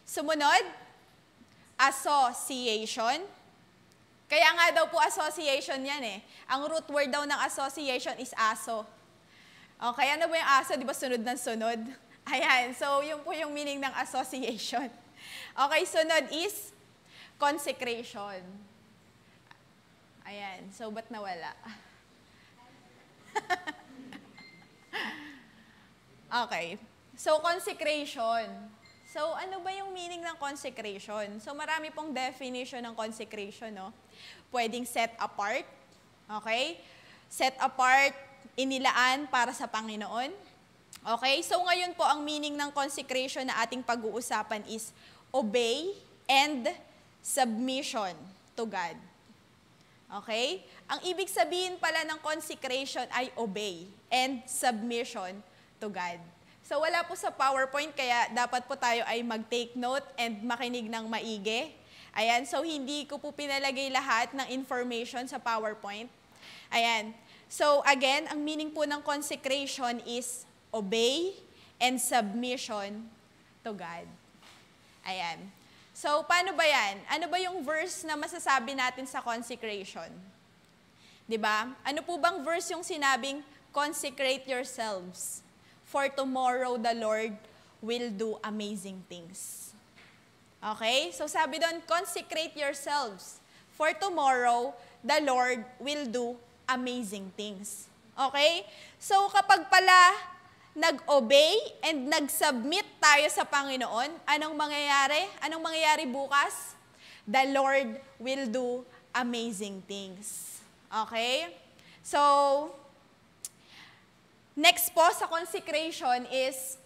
Sumunod, association. Kaya nga daw po association yan eh. Ang root word daw ng association is aso. Okay, ano ba yung aso? Di ba sunod ng sunod? Ayan. So, yun po yung meaning ng association. Okay, sunod is consecration. Ayan. So, ba't nawala? Okay. So, consecration. So, ano ba yung meaning ng consecration? So, marami pong definition ng consecration, no? Pwedeng set apart. Okay? Set apart, inilaan para sa Panginoon. Okay? So, ngayon po, ang meaning ng consecration na ating pag-uusapan is obey and submission to God. Okay? Ang ibig sabihin pala ng consecration ay obey and submission to God. So wala po sa PowerPoint, kaya dapat po tayo ay mag-take note and makinig ng maigi. Ayan, so hindi ko po pinalagay lahat ng information sa PowerPoint. Ayan, so again, ang meaning po ng consecration is obey and submission to God. Ayan. So, paano ba yan? Ano ba yung verse na masasabi natin sa consecration? 'Di ba? Ano po bang verse yung sinabing, consecrate yourselves, for tomorrow the Lord will do amazing things. Okay? So, sabi doon, consecrate yourselves, for tomorrow the Lord will do amazing things. Okay? So, kapag pala nag-obey and nag-submit tayo sa Panginoon, anong mangyayari? Anong mangyayari bukas? The Lord will do amazing things. Okay? So, next po sa consecration is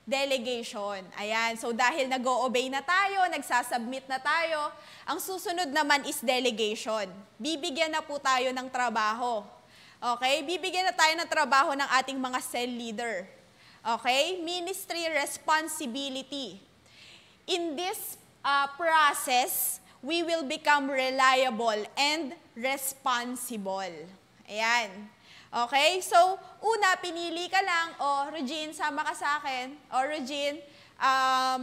delegation. Ayan. So, dahil nag-o-obey na tayo, nagsasubmit na tayo, ang susunod naman is delegation. Bibigyan na po tayo ng trabaho. Okay? Bibigyan na tayo ng trabaho ng ating mga cell leader. Okay? Ministry responsibility. In this process, we will become reliable and responsible. Ayan. Okay? So, una, pinili ka lang, Regine, sama ka sa akin. Regine,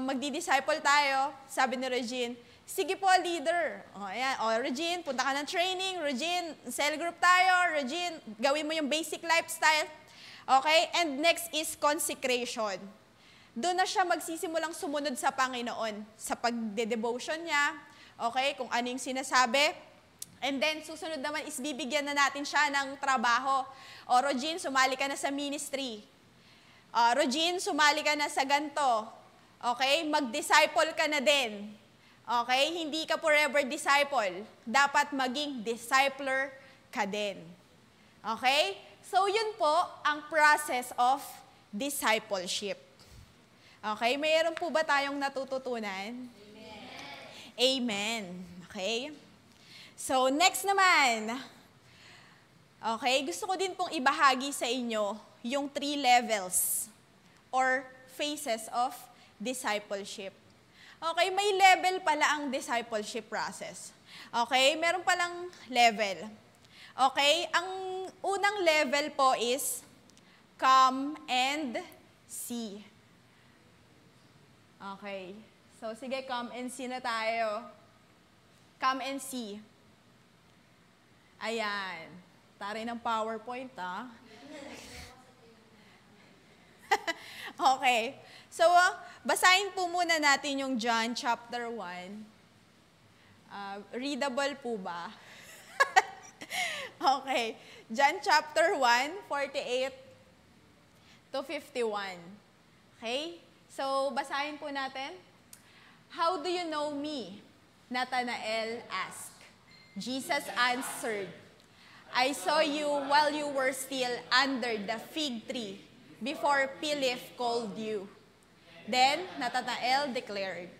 magdi-disciple tayo. Sabi ni Regine, sige po, leader. Ayan. Regine, punta ka ng training. Regine, cell group tayo. Regine, gawin mo yung basic lifestyle. Okay? And next is consecration. Doon na siya magsisimulang sumunod sa Panginoon sa pagde-devotion niya. Okay? Kung ano yung sinasabi. And then, susunod naman is bibigyan na natin siya ng trabaho. Regine, sumali ka na sa ministry. Regine, sumali ka na sa ganito. Okay? Mag-disciple ka na din. Okay? Hindi ka forever disciple. Dapat maging discipler ka din. Okay? So, yun po ang process of discipleship. Okay? Mayroon po ba tayong natututunan? Amen. Amen. Okay? So, next naman. Okay? Gusto ko din pong ibahagi sa inyo yung 3 levels or phases of discipleship. Okay, may level pala ang discipleship process. Okay, meron palang level. Okay, ang unang level po is come and see. Okay, so sige, come and see na tayo. Come and see. Ayan, taray ng PowerPoint, ha? Okay. So, basahin po muna natin yung John chapter 1. Readable po ba? Okay. John chapter 1, 48 to 51. Okay? So, basahin po natin. How do you know me? Nathanael asked. Jesus answered, I saw you while you were still under the fig tree, before Philip called you. Then Nathanael declared,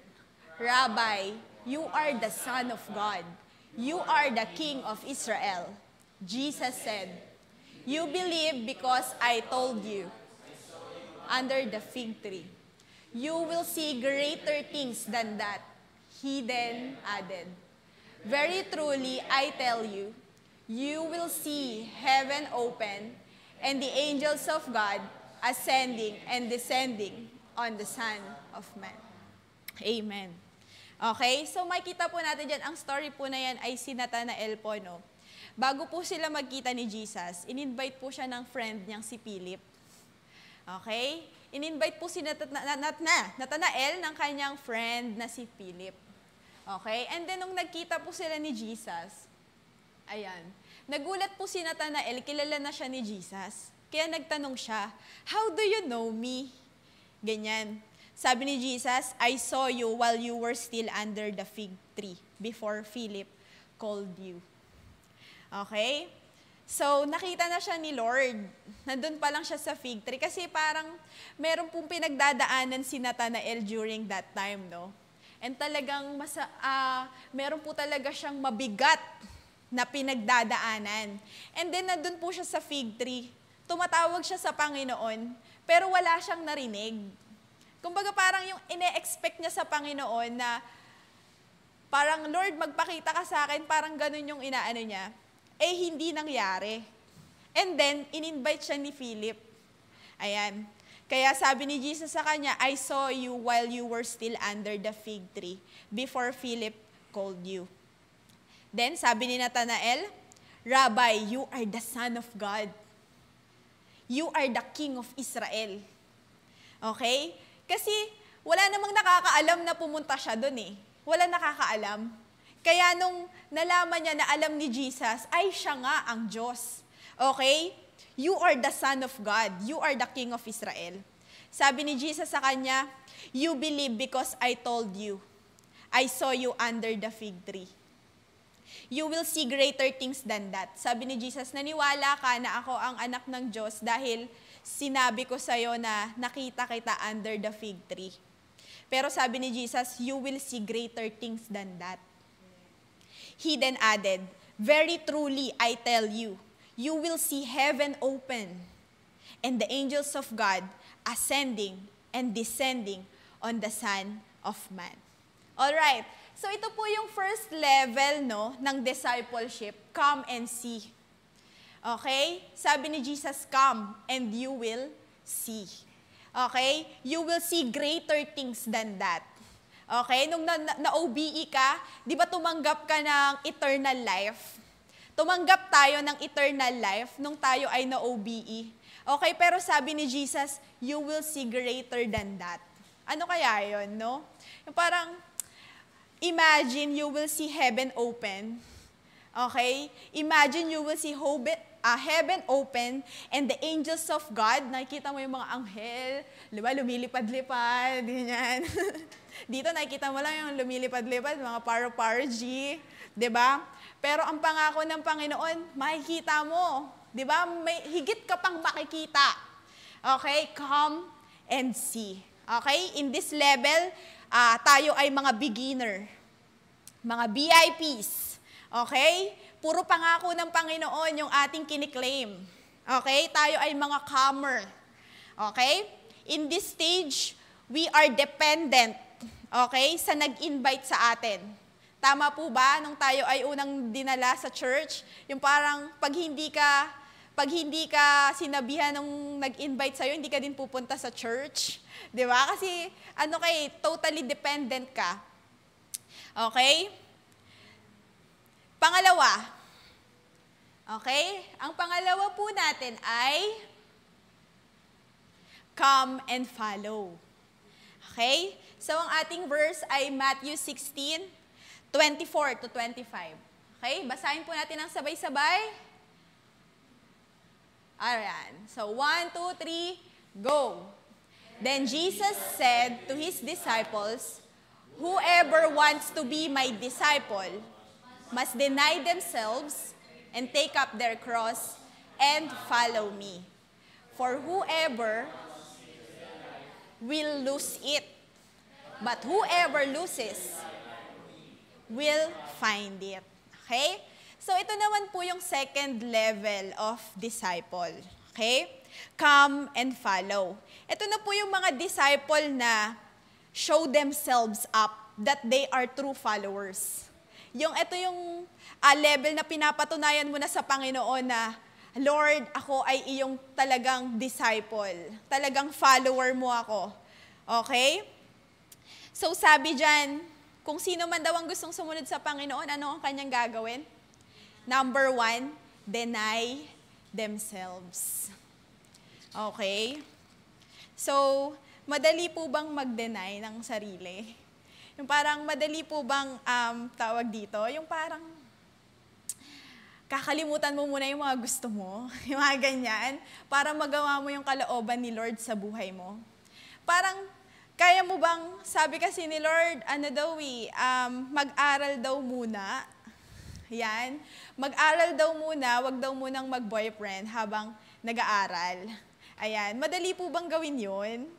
Rabbi, you are the Son of God. You are the King of Israel. Jesus said, you believe because I told you. Under the fig tree. You will see greater things than that. He then added, very truly, I tell you, you will see heaven open and the angels of God ascending and descending on the Son of Man. Amen. Okay, so makita po natin dyan, ang story po na yan ay si Nathanael po, no? Bago po sila magkita ni Jesus, in-invite po siya ng friend niyang si Philip. Okay? In-invite po si Nathanael ng kanyang friend na si Philip. Okay? And then, nung nagkita po sila ni Jesus, ayan, nagulat po si Nathanael, kilala na siya ni Jesus. Kaya nagtanong siya, how do you know me? Ganyan. Sabi ni Jesus, I saw you while you were still under the fig tree before Philip called you. Okay? So, nakita na siya ni Lord. Nandun pa lang siya sa fig tree. Kasi parang meron pong pinagdadaanan si Nathanael during that time, no? And talagang meron po talaga siyang mabigat na pinagdadaanan. And then, nandun po siya sa fig tree. Tumatawag siya sa Panginoon, pero wala siyang narinig. Kumbaga parang yung ine-expect niya sa Panginoon na parang, Lord, magpakita ka sa akin, parang ganun yung inaano niya. Eh, hindi nangyari. And then, in-invite siya ni Philip. Ayan. Kaya sabi ni Jesus sa kanya, I saw you while you were still under the fig tree before Philip called you. Then, sabi ni Nathanael, Rabbi, you are the Son of God. You are the King of Israel. Okay? Kasi wala namang nakakaalam na pumunta siya doon eh. Wala nakakaalam. Kaya nung nalaman niya na alam ni Jesus, ay siya nga ang Diyos. Okay? You are the Son of God. You are the King of Israel. Sabi ni Jesus sa kanya, you believe because I told you. I saw you under the fig tree. You will see greater things than that. Sabi ni Jesus, naniwala ka na ako ang anak ng Diyos dahil sinabi ko sa'yo na nakita kita under the fig tree. Pero sabi ni Jesus, you will see greater things than that. He then added, very truly I tell you, you will see heaven open and the angels of God ascending and descending on the Son of Man. All right. So ito po yung first level ng discipleship, come and see. Okay? Sabi ni Jesus, come and you will see. Okay? You will see greater things than that. Okay? Nung na-OBE ka, di ba tumanggap ka ng eternal life? Tumanggap tayo ng eternal life nung tayo ay na-OBE. Okay? Pero sabi ni Jesus, you will see greater than that. Ano kaya yun, no? Yung parang, imagine you will see heaven open. Okay? Imagine you will see heaven open and the angels of God, nakikita mo yung mga anghel, di ba, lumilipad-lipad, ganyan. Dito nakikita mo lang yung lumilipad-lipad, mga paro-pargy, di ba? Pero ang pangako ng Panginoon, makikita mo, di ba? May higit ka pang makikita. Okay? Come and see. Okay? In this level, tayo ay mga beginner, mga VIPs. Okay? Puro pangako ng Panginoon yung ating kiniklaim. Okay? Tayo ay mga comer. Okay? In this stage, we are dependent. Okay? Sa nag-invite sa atin. Tama po ba? Nung tayo ay unang dinala sa church, yung parang pag hindi ka sinabihan nung nag-invite sa'yo, hindi ka din pupunta sa church. Di ba? Kasi, totally dependent ka. Okay? Pangalawa. Okay? Ang pangalawa po natin ay come and follow. Okay? So, ang ating verse ay Matthew 16:24 to 25. Okay? Basahin po natin ang sabay-sabay. Ayan. So, 1, 2, 3, go! Then Jesus said to his disciples, whoever wants to be my disciple must deny themselves and take up their cross and follow me. For whoever will lose it, but whoever loses will find it. Okay? So ito naman po yung second level of disciple. Okay? Come and follow. Ito na po yung mga disciple na show themselves up that they are true followers. Ito yung level na pinapatunayan mo na sa Panginoon na, Lord, ako ay iyong talagang disciple. Talagang follower mo ako. Okay? So sabi dyan, kung sino man daw ang gustong sumunod sa Panginoon, ano ang kanyang gagawin? Number 1, deny themselves. Okay? So, madali po bang mag-deny ng sarili? Yung parang madali po bang tawag dito? Yung parang kakalimutan mo muna yung mga gusto mo, yung mga ganyan, para magawa mo yung kalooban ni Lord sa buhay mo. Parang, kaya mo bang, sabi kasi ni Lord, mag-aral daw muna. Yan. Mag-aral daw muna, wag daw munang mag-boyfriend habang nag-aaral. Ayan. Madali po bang gawin yun?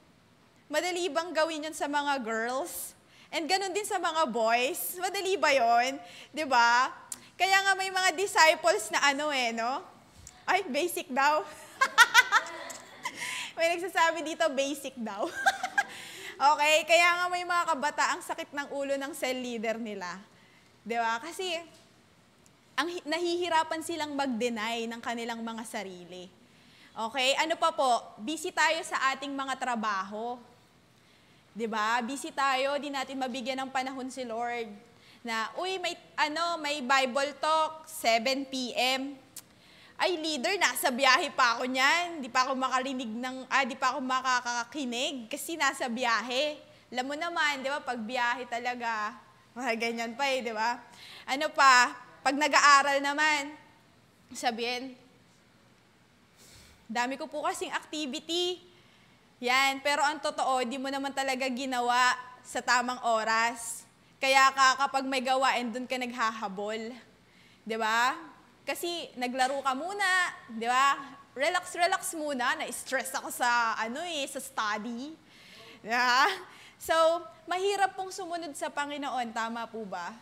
Madali bang gawin yun sa mga girls? And ganun din sa mga boys. Madali ba yun? Diba? Kaya nga may mga disciples na no? Ay, basic daw. May nagsasabi dito, basic daw. Okay, kaya nga may mga kabataang sakit ng ulo ng cell leader nila. Di ba? Kasi nahihirapan silang mag-deny ng kanilang mga sarili. Okay, ano pa po? Busy tayo sa ating mga trabaho. Di ba? Busy tayo, di natin mabigyan ng panahon si Lord. Na, uy, may Bible talk, 7 p.m. Ay, leader, nasa biyahe pa ako niyan. Di pa ako makakakinig kasi nasa biyahe. Alam mo naman, di ba, pag biyahe talaga, ganyan pa di ba? Ano pa, pag nag-aaral naman, sabihin, dami ko po kasing activity. Yan, pero ang totoo, di mo naman talaga ginawa sa tamang oras. Kaya kapag may gawain, doon ka naghahabol. Di ba? Kasi naglaro ka muna, di ba? Relax muna, na-stress ako sa, sa study. Yeah. So, mahirap pong sumunod sa Panginoon, tama po ba?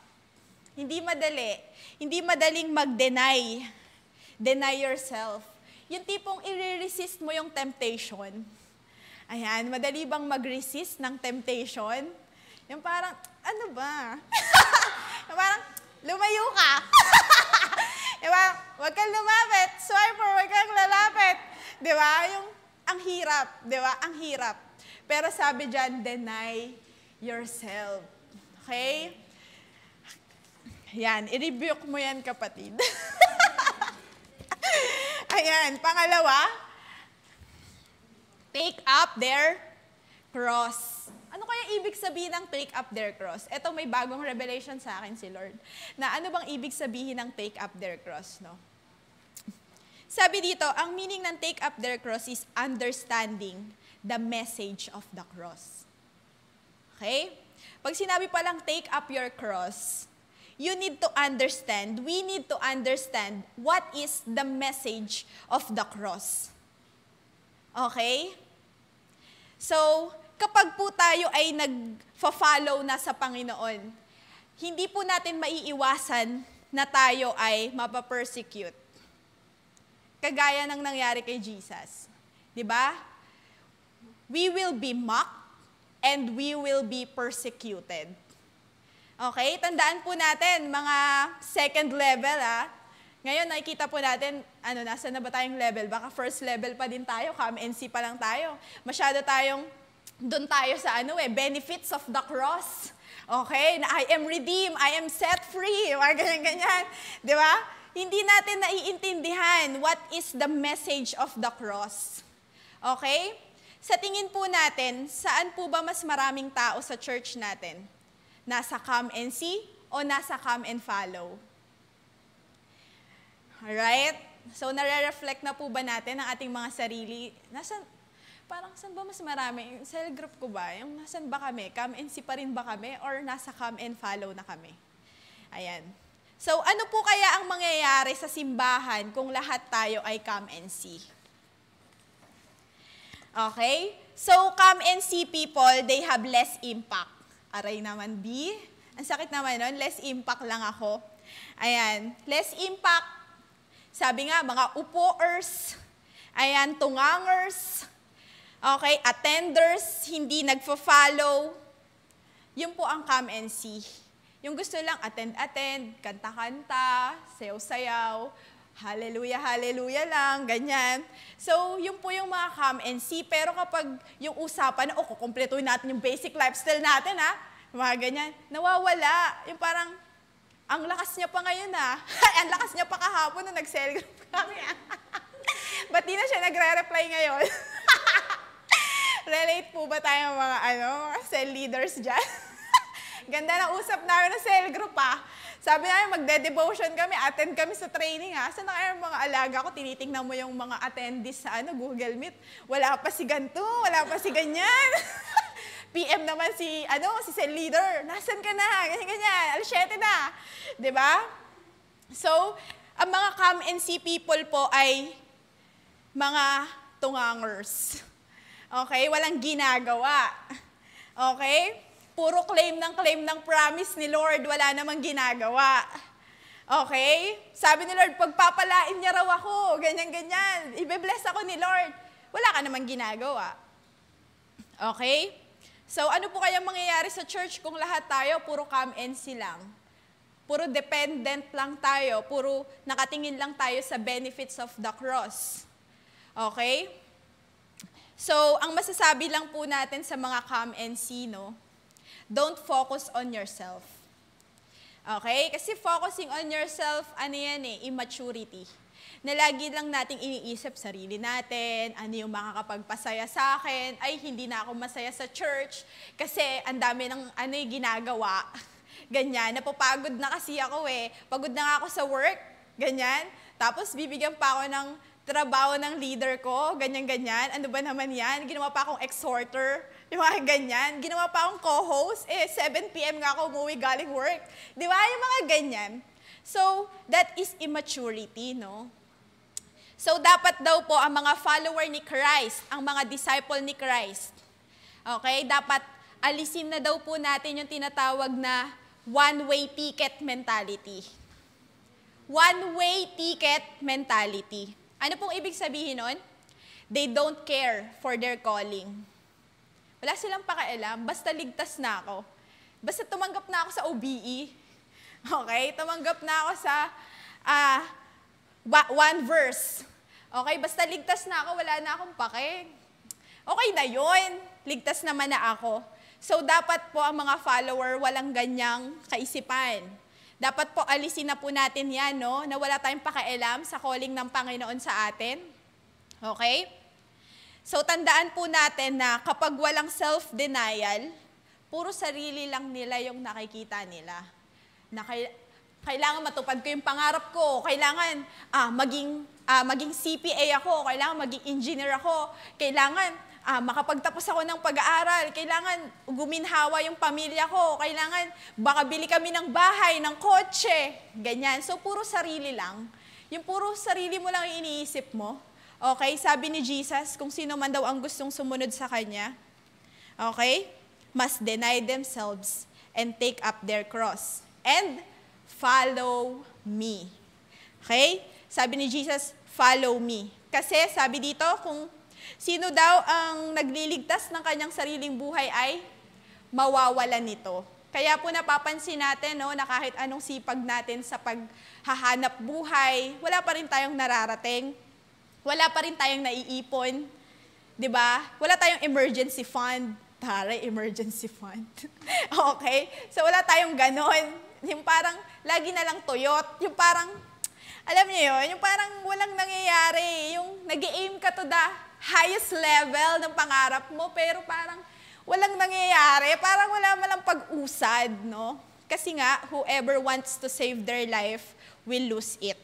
Hindi madali. Hindi madaling mag-deny. Deny yourself. Yung tipong i-resist mo yung temptation. Ayan, madali bang mag-resist ng temptation? Yung parang, ano ba? Yung parang, lumayo ka. Diba? Huwag kang lumapit. Swiper, huwag kang lalapit. Diba? Yung, ang hirap. Diba? Ang hirap. Pero sabi dyan, deny yourself. Okay? Yan, i-rebuke mo yan, kapatid. Ayan, pangalawa, take up their cross. Ano kaya ibig sabihin ng take up their cross? Ito may bagong revelation sa akin si Lord. Na ano bang ibig sabihin ng take up their cross, no? Sabi dito, ang meaning ng take up their cross is understanding the message of the cross. Okay? Pag sinabi palang take up your cross, you need to understand, we need to understand what is the message of the cross. Okay? So, kapag po tayo ay nag-follow na sa Panginoon, hindi po natin maiiwasan na tayo ay mapapersecute. Kagaya ng nangyari kay Jesus. Diba? We will be mocked and we will be persecuted. Okay? Tandaan po natin, mga second level, Ngayon, nakikita po natin, nasa na ba tayong level? Baka first level pa din tayo, CAM-NC pa lang tayo. Masyado tayong doon tayo sa benefits of the cross. Okay? Na I am redeemed, I am set free, ganyan-ganyan. Di ba? Hindi natin naiintindihan what is the message of the cross. Okay? Sa tingin po natin, saan po ba mas maraming tao sa church natin? Nasa CAM-NC o nasa Come and Follow? Alright? So, nare-reflect na po ba natin ang ating mga sarili? Saan ba mas marami? Cell group ko ba? Yung nasan ba kami? CAM-NC pa rin ba kami? Or nasa Come and Follow na kami? Ayan. So, ano po kaya ang mangyayari sa simbahan kung lahat tayo ay CAM-NC? Okay? So, CAM-NC people, they have less impact. Aray naman, B. Ang sakit naman nun, less impact lang ako. Ayan, less impact. Sabi nga, mga upoers, ayan, tungangers, okay, attenders, hindi nagfo-follow. Yun po ang CAM-NC. Yung gusto lang attend, kanta-kanta, sayaw-sayaw, hallelujah, hallelujah lang, ganyan. So, yun po yung mga CAM-NC. Pero kapag yung usapan na, kukumpletuhin natin yung basic lifestyle natin, mga ganyan, nawawala. Yung parang, ang lakas niya pa ngayon, ang lakas niya pa kahapon nung nag-cell group kami, Ba't di na siya nagre-reply ngayon? Relate po ba tayo mga, mga cell leaders dyan? Ganda na usap namin ng cell group, Sabi namin, magde-devotion kami, attend kami sa training, Saan na kayo mga alaga ko? Tinitingnan mo yung mga attendees sa Google Meet. Wala pa si ganito, wala pa si ganyan. PM naman si cell leader. Nasaan ka na? Ganyan, alas 7 na. Diba? So, ang mga CAM-NC people po ay mga tungangers. Okay? Walang ginagawa. Okay? Puro claim ng promise ni Lord, wala namang ginagawa. Okay? Sabi ni Lord, pagpapalain niya raw ako, ganyan-ganyan. Ibe-bless ako ni Lord. wala ka namang ginagawa. Okay? So, ano po kayang mangyayari sa church kung lahat tayo puro come and see lang? Puro dependent lang tayo, puro nakatingin lang tayo sa benefits of the cross. Okay? So, ang masasabi lang po natin sa mga come and see, no? Don't focus on yourself. Okay? Kasi focusing on yourself, ano yan immaturity. Na lagi lang nating iniisip sarili natin, ano yung makakapagpasaya sa akin, ay hindi na ako masaya sa church kasi ang dami ng ginagawa. Ganyan, napapagod na kasi ako Pagod na nga ako sa work, ganyan. Tapos bibigyan pa ako ng trabaho ng leader ko, ganyan-ganyan. Ano ba naman yan? Ginawa pa akong exhorter, yung mga ganyan. Ginawa pa akong co-host, 7 p.m. nga ako umuwi galing work. Di ba? Yung mga ganyan. So, that is immaturity, no? So, dapat daw po ang mga follower ni Christ, ang mga disciple ni Christ, okay, dapat alisin na daw po natin yung tinatawag na one-way ticket mentality. One-way ticket mentality. Ano pong ibig sabihin nun? They don't care for their calling. Wala silang pakialam, basta ligtas na ako. Basta tumanggap na ako sa OBE. Okay? Tumanggap na ako sa one verse. Okay? Basta ligtas na ako, wala na akong pake. Okay na yun. Ligtas naman na ako. So, dapat po ang mga follower walang ganyang kaisipan. Dapat po alisin na po natin yan, no? Na wala tayong pakialam sa calling ng Panginoon sa atin. Okay? So, tandaan po natin na kapag walang self-denial, puro sarili lang nila yung nakikita nila. Na kailangan matupad ko yung pangarap ko, kailangan maging CPA ako, kailangan maging engineer ako, kailangan makapagtapos ako ng pag-aaral, kailangan guminhawa yung pamilya ko, kailangan baka bili kami ng bahay, ng kotse, ganyan. So, puro sarili lang. Yung puro sarili mo lang iniisip mo. Okay, sabi ni Jesus, kung sino man daw ang gustong sumunod sa Kanya, okay, must deny themselves and take up their cross and follow me. Okay? Sabi ni Jesus, follow me. Kasi sabi dito, kung sino daw ang nagliligtas ng kanyang sariling buhay ay mawawalan nito. Kaya po napapansin natin, no, na kahit anong sipag natin sa paghahanap buhay, wala pa rin tayong nararating. Wala pa rin tayong naiipon. 'Di ba? Wala tayong emergency fund. Taray, emergency fund. Okay? So wala tayong ganon. Yung parang lagi na lang tuyot. Yung parang, alam niyo yun, yung parang walang nangyayari. Yung nag-aim ka to the highest level ng pangarap mo, pero parang walang nangyayari. Parang wala malang pag-usad, no? Kasi nga, whoever wants to save their life will lose it.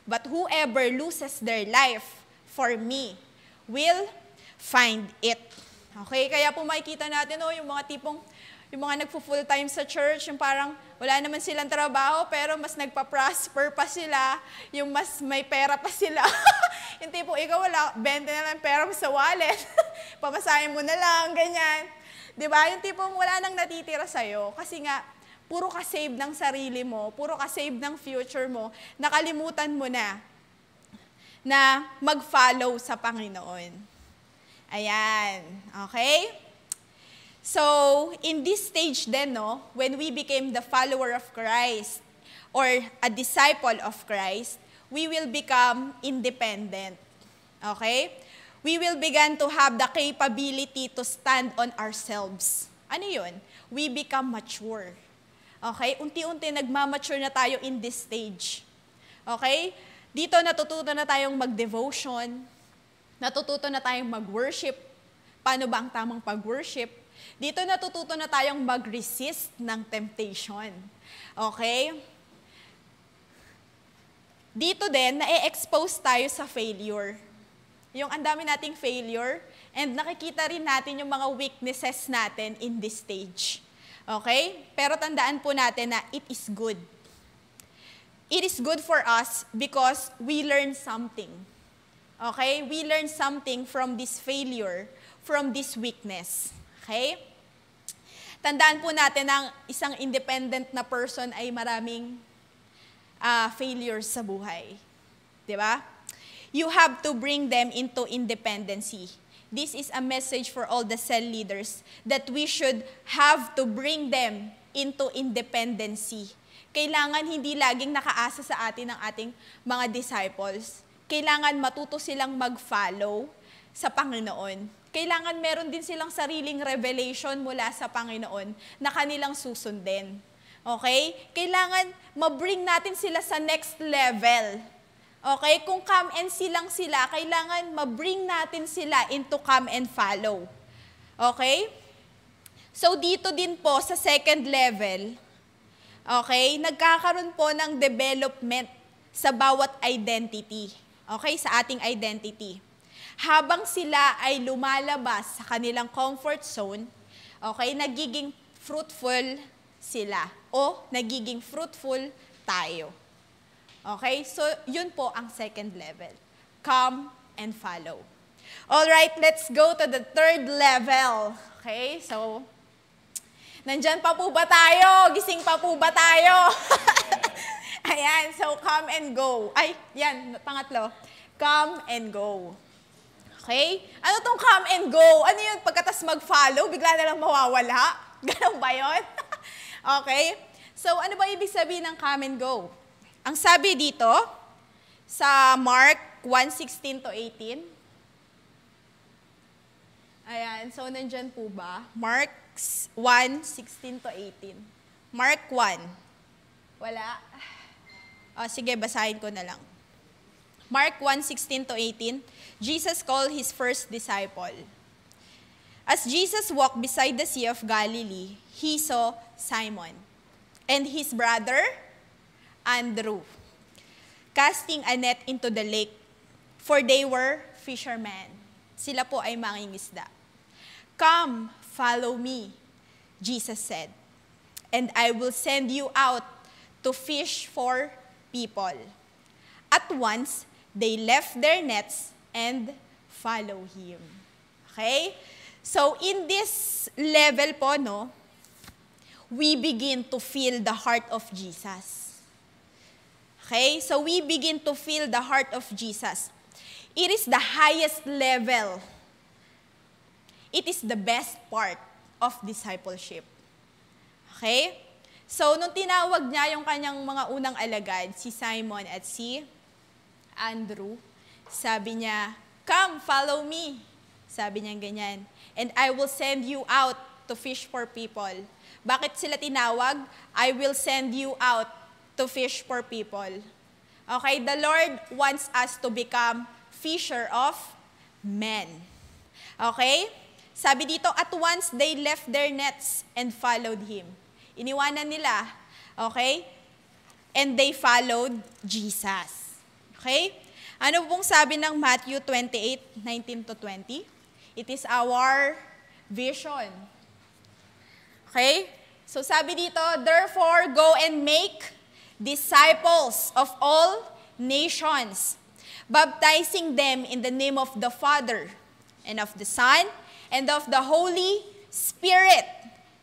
But whoever loses their life for me will find it. Okay? Kaya po makikita natin, yung mga tipong, yung mga nagpo-full time sa church, yung parang wala naman silang trabaho, pero mas nagpa-prosper pa sila, yung mas may pera pa sila. Yung tipong ikaw wala, 20 na lang pera mo sa wallet, pamasahin mo na lang, ganyan. Diba? Yung tipong wala nang natitira sa'yo, kasi nga, puro ka-save ng sarili mo, puro ka-save ng future mo, nakalimutan mo na mag-follow sa Panginoon. Ayan. Okay? So, in this stage then, no, when we became the follower of Christ or a disciple of Christ, we will become independent. Okay? We will begin to have the capability to stand on ourselves. Ano yun? We become mature. Okay? Unti-unti nagmamature na tayo in this stage. Okay? Dito natututo na tayong mag-devotion, natututo na tayong mag-worship. Paano ba ang tamang pag-worship? Dito natututo na tayong mag-resist ng temptation. Okay? Dito din, na-expose tayo sa failure. Yung ang dami nating failure, and nakikita rin natin yung mga weaknesses natin in this stage. Okay? Pero tandaan po natin na it is good. It is good for us because we learn something. Okay? We learn something from this failure, from this weakness. Okay? Tandaan po natin na isang independent na person ay maraming failures sa buhay. Di ba? you have to bring them into independency. This is a message for all the cell leaders that we should have to bring them into independency. Kailangan hindi laging nakaasa sa atin ng ating mga disciples. Kailangan matuto silang mag-follow sa Panginoon. Kailangan meron din silang sariling revelation mula sa Panginoon na kanilang susundin. Okay? Kailangan ma-bring natin sila sa next level. Okay? Kung come and see lang sila, kailangan ma-bring natin sila into come and follow. Okay? So, dito din po sa second level, okay, nagkakaroon po ng development sa bawat identity. Okay? Sa ating identity. Habang sila ay lumalabas sa kanilang comfort zone, okay, nagiging fruitful sila o nagiging fruitful tayo. Okay? So, yun po ang second level. Come and follow. Alright, let's go to the third level. Okay? So, nandyan pa po ba tayo? Gising pa po ba tayo? Ayan, so come and go. Ay, yan, pangatlo. Come and go. Okay? Ano tong come and go? Ano yun? Pagkatas mag-follow, bigla na lang mawawala? Ganun ba yun? Okay? So, ano ba ibig sabihin ng come and go? Ang sabi dito, sa Mark 1:16 to 18. Ayan, so nandyan po ba? Mark 1:16 to 18. Mark 1. Wala? Sige, basahin ko na lang. Mark 1:16 to 18. Jesus called his first disciple. As Jesus walked beside the Sea of Galilee, he saw Simon and his brother Andrew casting a net into the lake, for they were fishermen. Sila po ay mangingisda. Come, follow me, Jesus said, and I will send you out to fish for people. At once, they left their nets and follow him. Okay? So, in this level po, no, we begin to feel the heart of Jesus. Okay? So, we begin to feel the heart of Jesus. It is the highest level. It is the best part of discipleship. Okay? So, nung tinawag niya yung kanyang mga unang alagad, si Simon at si Andrew, sabi niya, come, follow me. Sabi niya ganyan. And I will send you out to fish for people. Bakit sila tinawag? I will send you out to fish for people. Okay? The Lord wants us to become fisher of men. Okay? Sabi dito, at once they left their nets and followed him. Iniwanan nila. Okay? And they followed Jesus. Okay? Ano pong sabi ng Matthew 28:19 to 20? It is our vision. Okay? So sabi dito, therefore go and make disciples of all nations, baptizing them in the name of the Father and of the Son and of the Holy Spirit,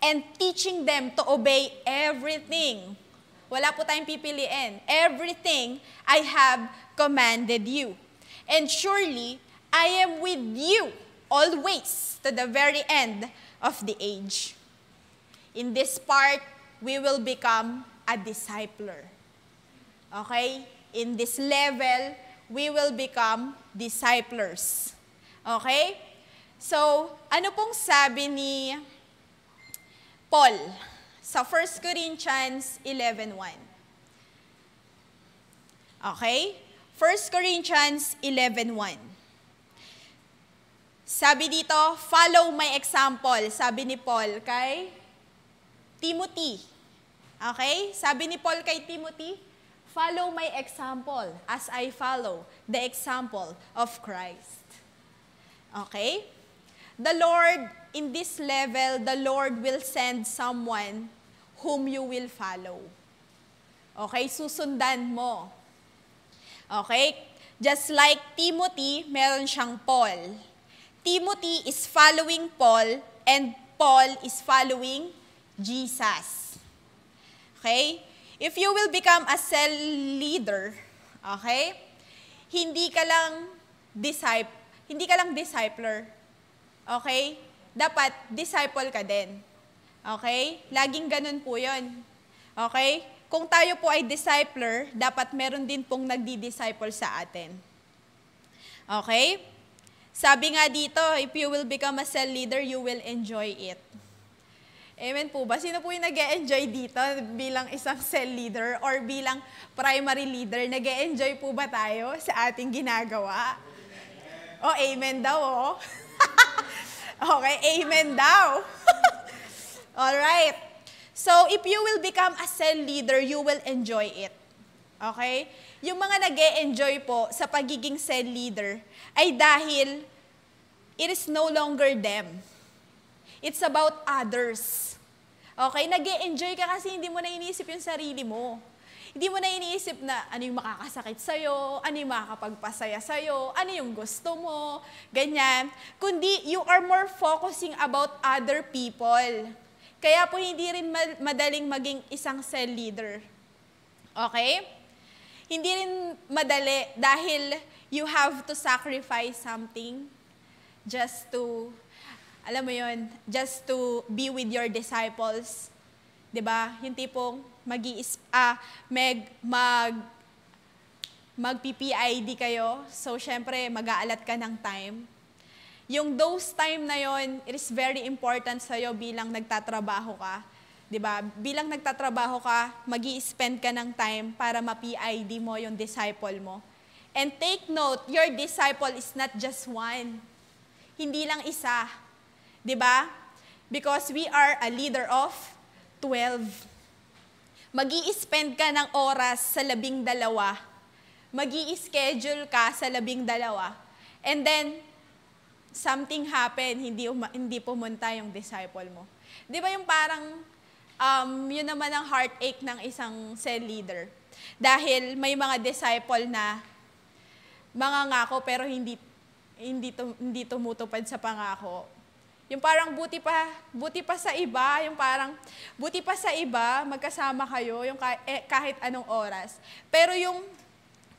and teaching them to obey everything. Wala po tayong pipiliin. Everything I have commanded you. And surely, I am with you always to the very end of the age. In this part, we will become a discipler. Okay? In this level, we will become disciplers. Okay? So, ano pong sabi ni Paul sa 1 Corinthians 11:1? Okay? 1 Corinthians 11:1. Sabi dito, follow my example. Sabi ni Paul kay Timothy. Okay? Sabi ni Paul kay Timothy, follow my example as I follow the example of Christ. Okay? The Lord, in this level, the Lord will send someone whom you will follow. Okay? Susundan mo. Okay? Just like Timothy, meron siyang Paul. Timothy is following Paul, and Paul is following Jesus. Okay? If you will become a cell leader, okay, hindi ka lang discipler. Okay? Dapat disciple ka din. Okay? Laging ganun po yun. Okay? Kung tayo po ay discipler, dapat meron din pong nagdi-disciple sa atin. Okay? Sabi nga dito, if you will become a cell leader, you will enjoy it. Amen po ba? Sino po yung nag-e-enjoy dito bilang isang cell leader or bilang primary leader? Nag-e-enjoy po ba tayo sa ating ginagawa? Oh, amen daw, oh. Okay, amen daw. Alright. So, if you will become a cell leader, you will enjoy it. Okay? Yung mga nag-e-enjoy po sa pagiging cell leader ay dahil it is no longer them. It's about others. Okay? Nag-e-enjoy ka kasi hindi mo na iniisip yung sarili mo. Hindi mo na iniisip na ano yung makakasakit sa'yo, ano yung makakapagpasaya sa'yo, ano yung gusto mo, ganyan. Kundi you are more focusing about other people. Kaya po hindi rin madaling maging isang cell leader. Okay? Hindi rin madali dahil you have to sacrifice something just to, alam mo yun, just to be with your disciples. 'Di ba? Yung tipong mag-PPID kayo. So, syempre, mag-aalat ka ng time. Yung those time na yon, it is very important sa'yo bilang nagtatrabaho ka. 'Di ba? Bilang nagtatrabaho ka, mag-i-spend ka ng time para ma-PID mo yung disciple mo. And take note, your disciple is not just one. Hindi lang isa. 'Di ba? Because we are a leader of 12. Mag-i-spend ka ng oras sa 12. Mag-i-schedule ka sa 12. And then, something happen, hindi pumunta yung disciple mo. Di ba yung parang, yun naman ang heartache ng isang cell leader. Dahil may mga disciple na mangangako pero hindi tumutupad sa pangako. Yung parang buti pa sa iba, yung parang buti pa sa iba, magkasama kayo yung kahit anong oras. Pero yung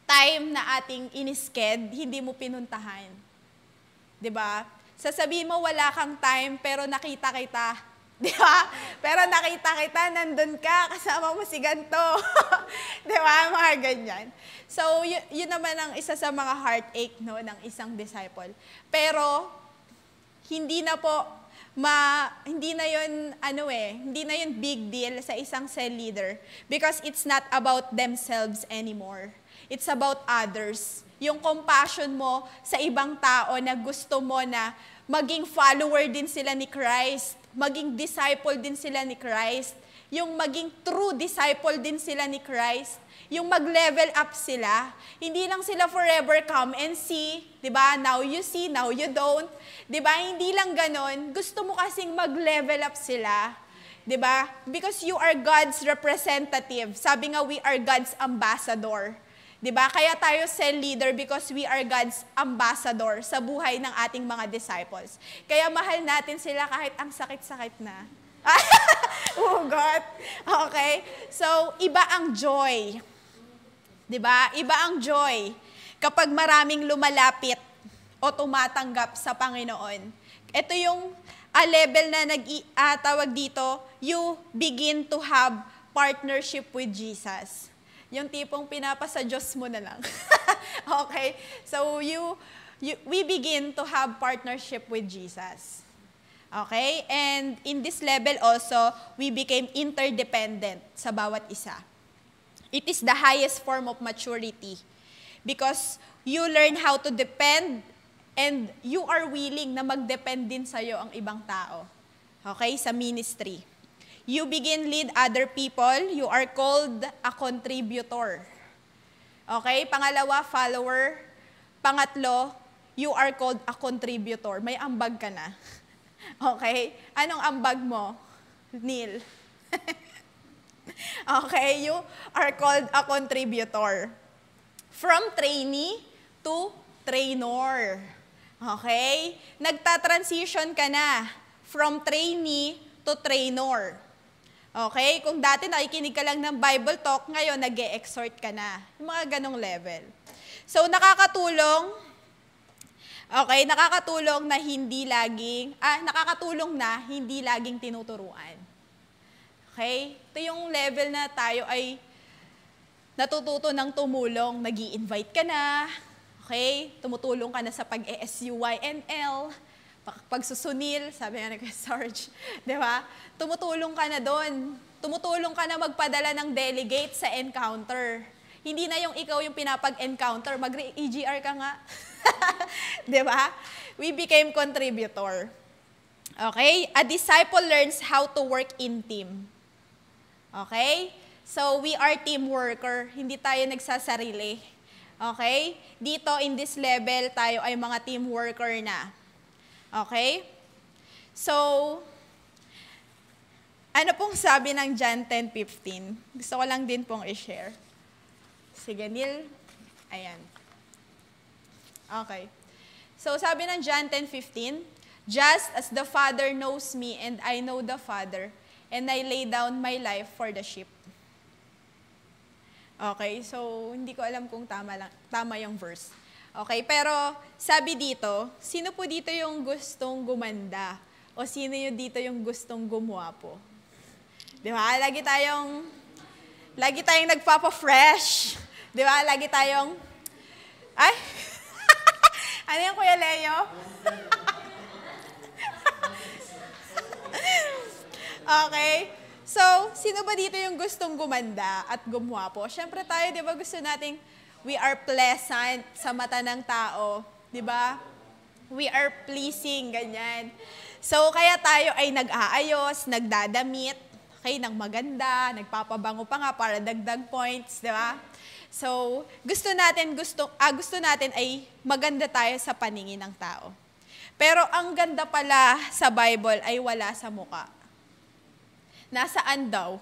time na ating inisked, hindi mo pinuntahan. 'Di ba? Sasabihin mo wala kang time pero nakita kita. 'Di ba? Pero nakita kita, nandun ka, kasama mo si ganto. 'Di ba? Mga ganyan. So, yun naman ang isa sa mga heartache no ng isang disciple. Pero hindi na yun big deal sa isang cell leader because it's not about themselves anymore. It's about others. Yung compassion mo sa ibang tao na gusto mo na maging follower din sila ni Christ, maging disciple din sila ni Christ, yung maging true disciple din sila ni Christ, yung mag-level up sila. Hindi lang sila forever come and see, 'di ba? Now you see, now you don't. 'Di ba? Hindi lang ganon. Gusto mo kasing mag-level up sila. 'Di ba? Because you are God's representative. Sabi nga, we are God's ambassador. 'Di ba? Kaya tayo cell leader because we are God's ambassador sa buhay ng ating mga disciples. Kaya mahal natin sila kahit ang sakit-sakit na. Oh God. Okay? So, iba ang joy. 'Di ba? Iba ang joy kapag maraming lumalapit o tumatanggap sa Panginoon. Ito yung level na tawag dito, you begin to have partnership with Jesus. Yung tipong pinapasa Diyos mo na lang. Okay? So, we begin to have partnership with Jesus. Okay? And in this level also, we became interdependent sa bawat isa. It is the highest form of maturity because you learn how to depend and you are willing na mag-depend din sa'yo ang ibang tao. Okay? Sa ministry. You begin lead other people. You are called a contributor. Okay? Pangalawa, follower. Pangatlo, you are called a contributor. May ambag ka na. Okay? Anong ambag mo? Neil. Okay? You are called a contributor. From trainee to trainer. Okay? Nagta-transition ka na. From trainee to trainer. Okay? Kung dati nakikinig ka lang ng Bible talk, ngayon nag-e-exhort ka na. Yung mga ganong level. So, nakakatulong na hindi laging tinuturuan. Okay? Ito yung level na tayo ay natututo ng tumulong, nag-i-invite ka na, okay? Tumutulong ka na sa pag-ESUYNL, pagsusunil, sabi nga ni Sarge, di ba? Tumutulong ka na doon. Tumutulong ka na magpadala ng delegate sa encounter. Hindi na yung ikaw yung pinapag-encounter, mag-EGR ka nga. Di ba? We became contributor. Okay? A disciple learns how to work in team. Okay? So, we are team worker. Hindi tayo nagsasarili. Okay? Dito, in this level, tayo ay mga team worker na. Okay? So, ano pong sabi ng John 10:15? Gusto ko lang din pong i-share. Sige, Neil. Ayan. Okay. So, sabi ng John 10:15, just as the Father knows me and I know the Father, and I lay down my life for the sheep. Okay, so hindi ko alam kung tama yung verse. Okay, pero sabi dito, sino po dito yung gustong gumanda? O sino yung dito yung gustong gumwapo? Di ba? Lagi tayong nagpapa-fresh. Di ba? Lagi tayong, ay, ano yung Kuya Leo? Okay. So, sino ba dito yung gustong gumanda at gumwapo? Siyempre tayo, di ba, gusto nating we are pleasant sa mata ng tao. Di ba? We are pleasing, ganyan. So, kaya tayo ay nag-aayos, nagdadamit, okay, ng maganda, nagpapabango pa nga para dagdag points, di ba? So, gusto natin ay maganda tayo sa paningin ng tao. Pero ang ganda pala sa Bible ay wala sa muka. Nasaan daw?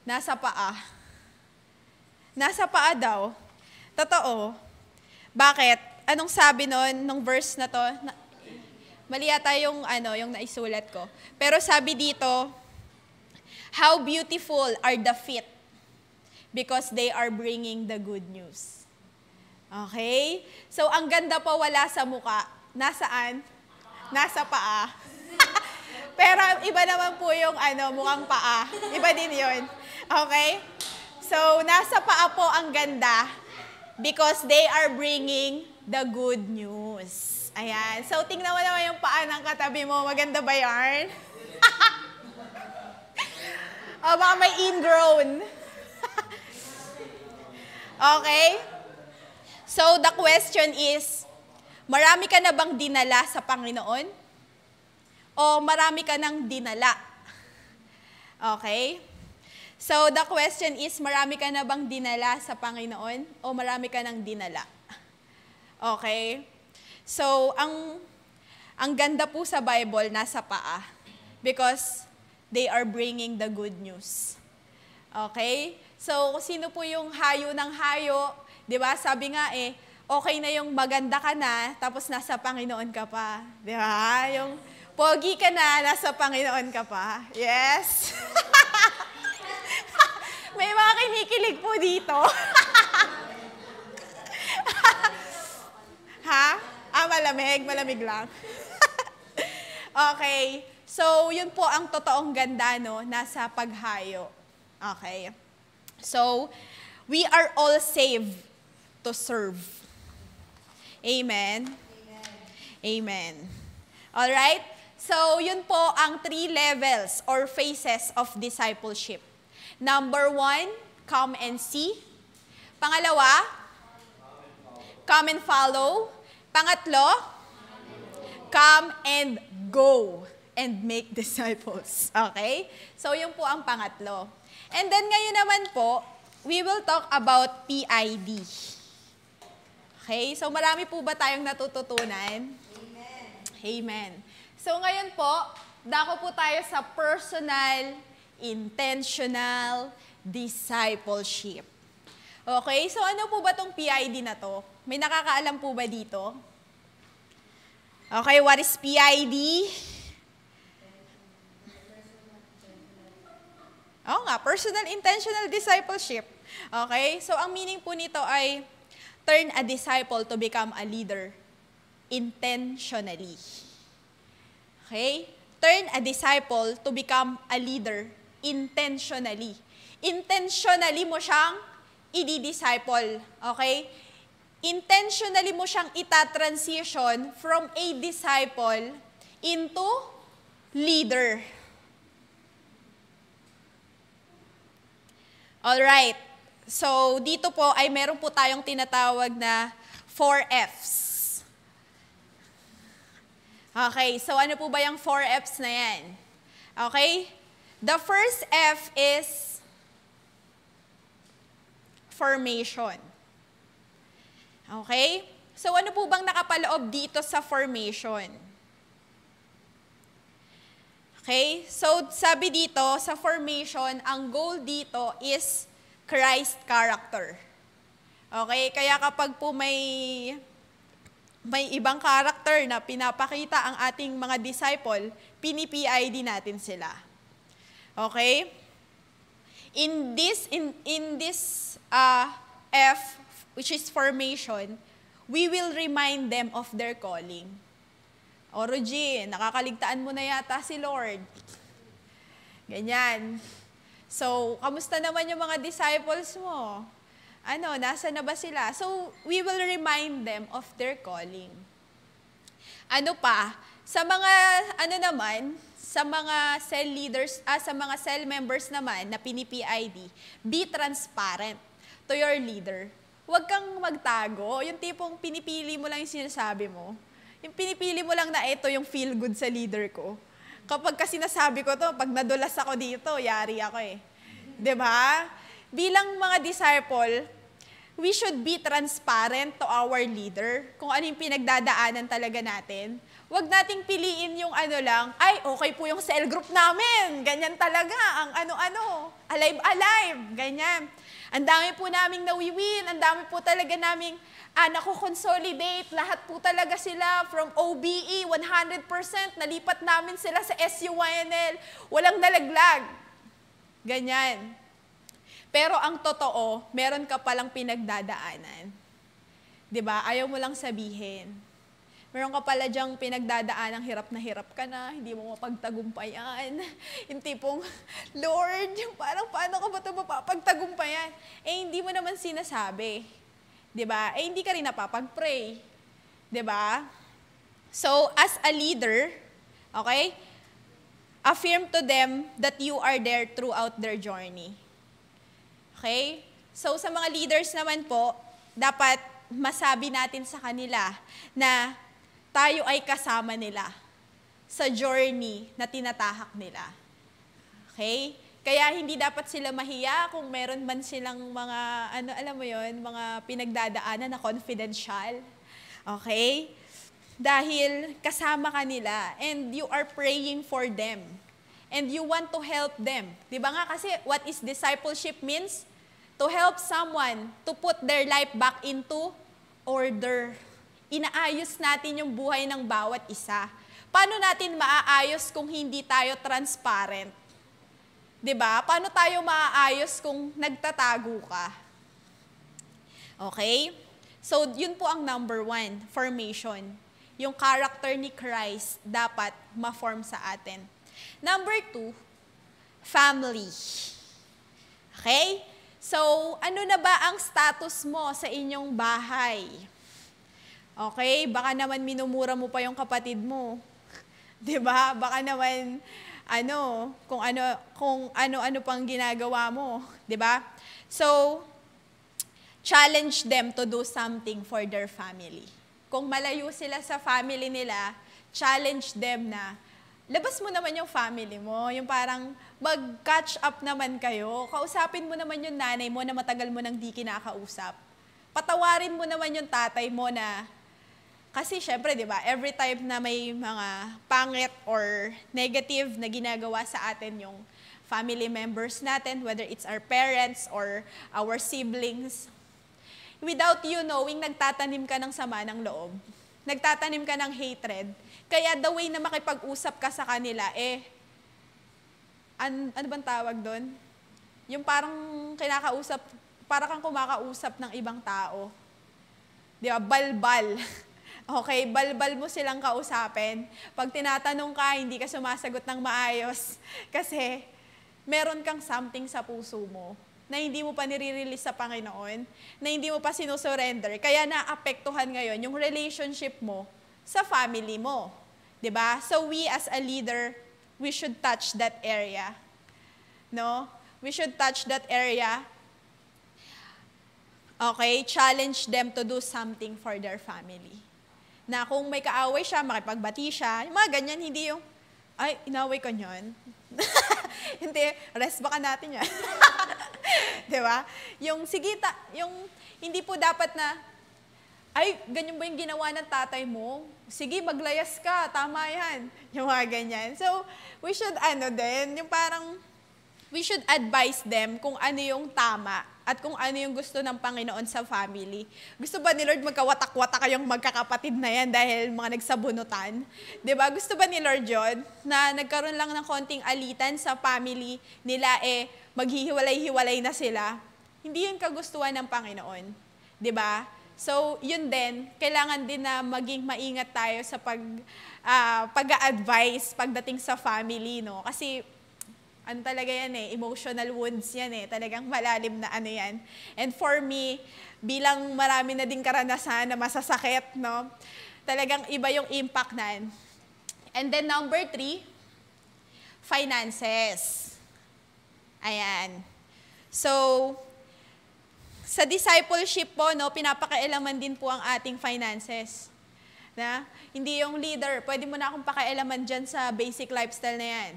Nasa paa. Nasa paa daw. Totoo. Bakit? Anong sabi nung verse na to? Mali yata yung naisulat ko. Pero sabi dito, how beautiful are the feet because they are bringing the good news. Okay? So, ang ganda pa wala sa muka. Nasaan? Nasa paa. Pero iba naman po yung mukhang paa. Iba din yun. Okay? So, nasa paa po ang ganda because they are bringing the good news. Ayan. So, tingnan mo naman yung paa ng katabi mo. Maganda ba yarn? O, baka may ingrown. Okay? So, the question is, marami ka na bang dinala sa Panginoon? O marami ka nang dinala? Okay? So, the question is, marami ka na bang dinala sa Panginoon? O marami ka nang dinala? Okay? So, ang ganda po sa Bible, nasa paa. Because they are bringing the good news. Okay? So, sino po yung hayo ng hayo? Di ba? Sabi nga okay na yung maganda ka na, tapos nasa Panginoon ka pa. Di ba? Yung pogi ka na, nasa Panginoon ka pa. Yes? May mga kinikilig po dito. Ha? Malamig. Malamig lang. Okay. So, yun po ang totoong ganda, no? Nasa paghayo. Okay. So, we are all saved to serve. Amen? Amen. Alright? So, yun po ang 3 levels or phases of discipleship. Number 1, come and see. Pangalawa, come and follow. Pangatlo, come and go and make disciples. Okay? So, yun po ang pangatlo. And then, ngayon naman po, we will talk about PID. Okay? So, marami po ba tayong natututunan? Amen. Amen. So, ngayon po, dako po tayo sa personal, intentional discipleship. Okay? So, ano po ba tong PID na to? May nakakaalam po ba dito? Okay, what is PID? Oo nga, personal intentional discipleship. Okay? So, ang meaning po nito ay turn a disciple to become a leader intentionally. Okay? Turn a disciple to become a leader intentionally. Intentionally mo siyang i-disciple. Okay? Intentionally mo siyang ita-transition from a disciple into leader. Alright. So, dito po ay meron po tayong tinatawag na 4 Fs. Okay, so ano po ba yung 4 Fs na yan? Okay? The first F is formation. Okay? So ano po bang nakapaloob dito sa formation? Okay? So sabi dito, sa formation, ang goal dito is Christ character. Okay? Kaya kapag po may ibang character na pinapakita ang ating mga disciple, pinipid natin sila. Okay? In this F, which is formation, we will remind them of their calling. O Rogie, nakakaligtaan mo na yata si Lord. Ganyan. So, kamusta naman yung mga disciples mo? Ano, nasa na ba sila? So, we will remind them of their calling. Ano pa? Sa mga, sa mga cell leaders, sa mga cell members naman na pinipid, be transparent to your leader. Huwag kang magtago. Yung tipong pinipili mo lang yung sinasabi mo. Yung pinipili mo lang na ito yung feel good sa leader ko. Kapag kasi nasabi ko to, pag nadulas ako dito, yari ako eh. 'Di ba? Bilang mga disciple, we should be transparent to our leader kung ano yung pinagdadaanan talaga natin. Huwag nating piliin yung ay, okay po yung cell group namin. Ganyan talaga, ang alive, ganyan. Ang dami po naming nawiwin, ang dami po talaga naming nako-consolidate, lahat po talaga sila from OBE, 100%, nalipat namin sila sa SUYNL, walang nalaglag. Ganyan. Pero ang totoo, meron ka palang pinagdadaanan. 'Di ba? Ayaw mo lang sabihin. Meron ka pala diyang pinagdadaan, hirap na hirap ka na, hindi mo mapagtagumpayan. Yung tipong, Lord, yung parang paano ka ba ito mapapagtagumpayan? Hindi mo naman sinasabi. Diba? Hindi ka rin napapag-pray. Diba? So, as a leader, okay, affirm to them that you are there throughout their journey. Okay? So, sa mga leaders naman po, dapat masabi natin sa kanila na tayo ay kasama nila sa journey na tinatahak nila. Okay? Kaya hindi dapat sila mahiya kung meron man silang mga, mga pinagdadaanan na confidential. Okay? Dahil kasama ka nila and you are praying for them. And you want to help them. Di ba nga kasi what is discipleship means? To help someone to put their life back into order. Inaayos natin yung buhay ng bawat isa. Paano natin maaayos kung hindi tayo transparent? 'Di ba? Paano tayo maaayos kung nagtatago ka? Okay? So, yun po ang number 1, formation. Yung character ni Christ dapat ma-form sa atin. Number 2, family. Okay? So, ano na ba ang status mo sa inyong bahay? Okay, baka naman minumura mo pa yung kapatid mo. 'Di ba? Baka naman kung ano pang ginagawa mo, 'di ba? So, challenge them to do something for their family. Kung malayo sila sa family nila, challenge them na labas mo naman yung family mo, yung parang mag-catch up naman kayo, kausapin mo naman yung nanay mo na matagal mo nang di kinakausap. Patawarin mo naman yung tatay mo na kasi syempre, 'di ba, every time na may mga pangit or negative na ginagawa sa atin yung family members natin, whether it's our parents or our siblings, without you knowing, nagtatanim ka ng sama ng loob. Nagtatanim ka ng hatred. Kaya the way na makipag-usap ka sa kanila, ano bang tawag doon? Yung parang kinakausap, para kang kumakausap ng ibang tao. Di ba? Balbal. Okay, balbal mo silang kausapin. Pag tinatanong ka, hindi ka sumasagot ng maayos. Kasi meron kang something sa puso mo na hindi mo pa nire-release sa Panginoon, na hindi mo pa sinusurrender. Kaya naapektuhan ngayon yung relationship mo sa family mo. Diba? So we as a leader, we should touch that area. No? We should touch that area. Okay? Challenge them to do something for their family. Na kung may kaaway siya, makipagbati siya, yung mga ganyan, hindi yung, ay, inaway ko niyan. Hindi, rest baka natin yan. Diba? Yung, sige, yung, hindi po dapat na, ay, ganyan ba yung ginawa ng tatay mo? Sige, maglayas ka, tama yan. Yung mga ganyan. So, we should, yung parang, we should advise them kung ano yung tama at kung ano yung gusto ng Panginoon sa family. Gusto ba ni Lord magkawatak-watak kayong magkakapatid na yan dahil mga nagsabunutan? Diba? Gusto ba ni Lord yun na nagkaroon lang ng konting alitan sa family nila, maghihiwalay-hiwalay na sila? Hindi yun kagustuhan ng Panginoon. Diba? So, yun din, kailangan din na maging maingat tayo sa pag-a-advise pagdating sa family, no? Kasi, talaga yan emotional wounds yan talagang malalim na yan. And for me, bilang marami na din karanasan na masasakit, no? Talagang iba yung impact nan. And then number 3, finances. Ayan. So, sa discipleship po, no, pinapakailaman din po ang ating finances. Na? Hindi yung leader, pwede mo na akong pakialaman dyan sa basic lifestyle na yan.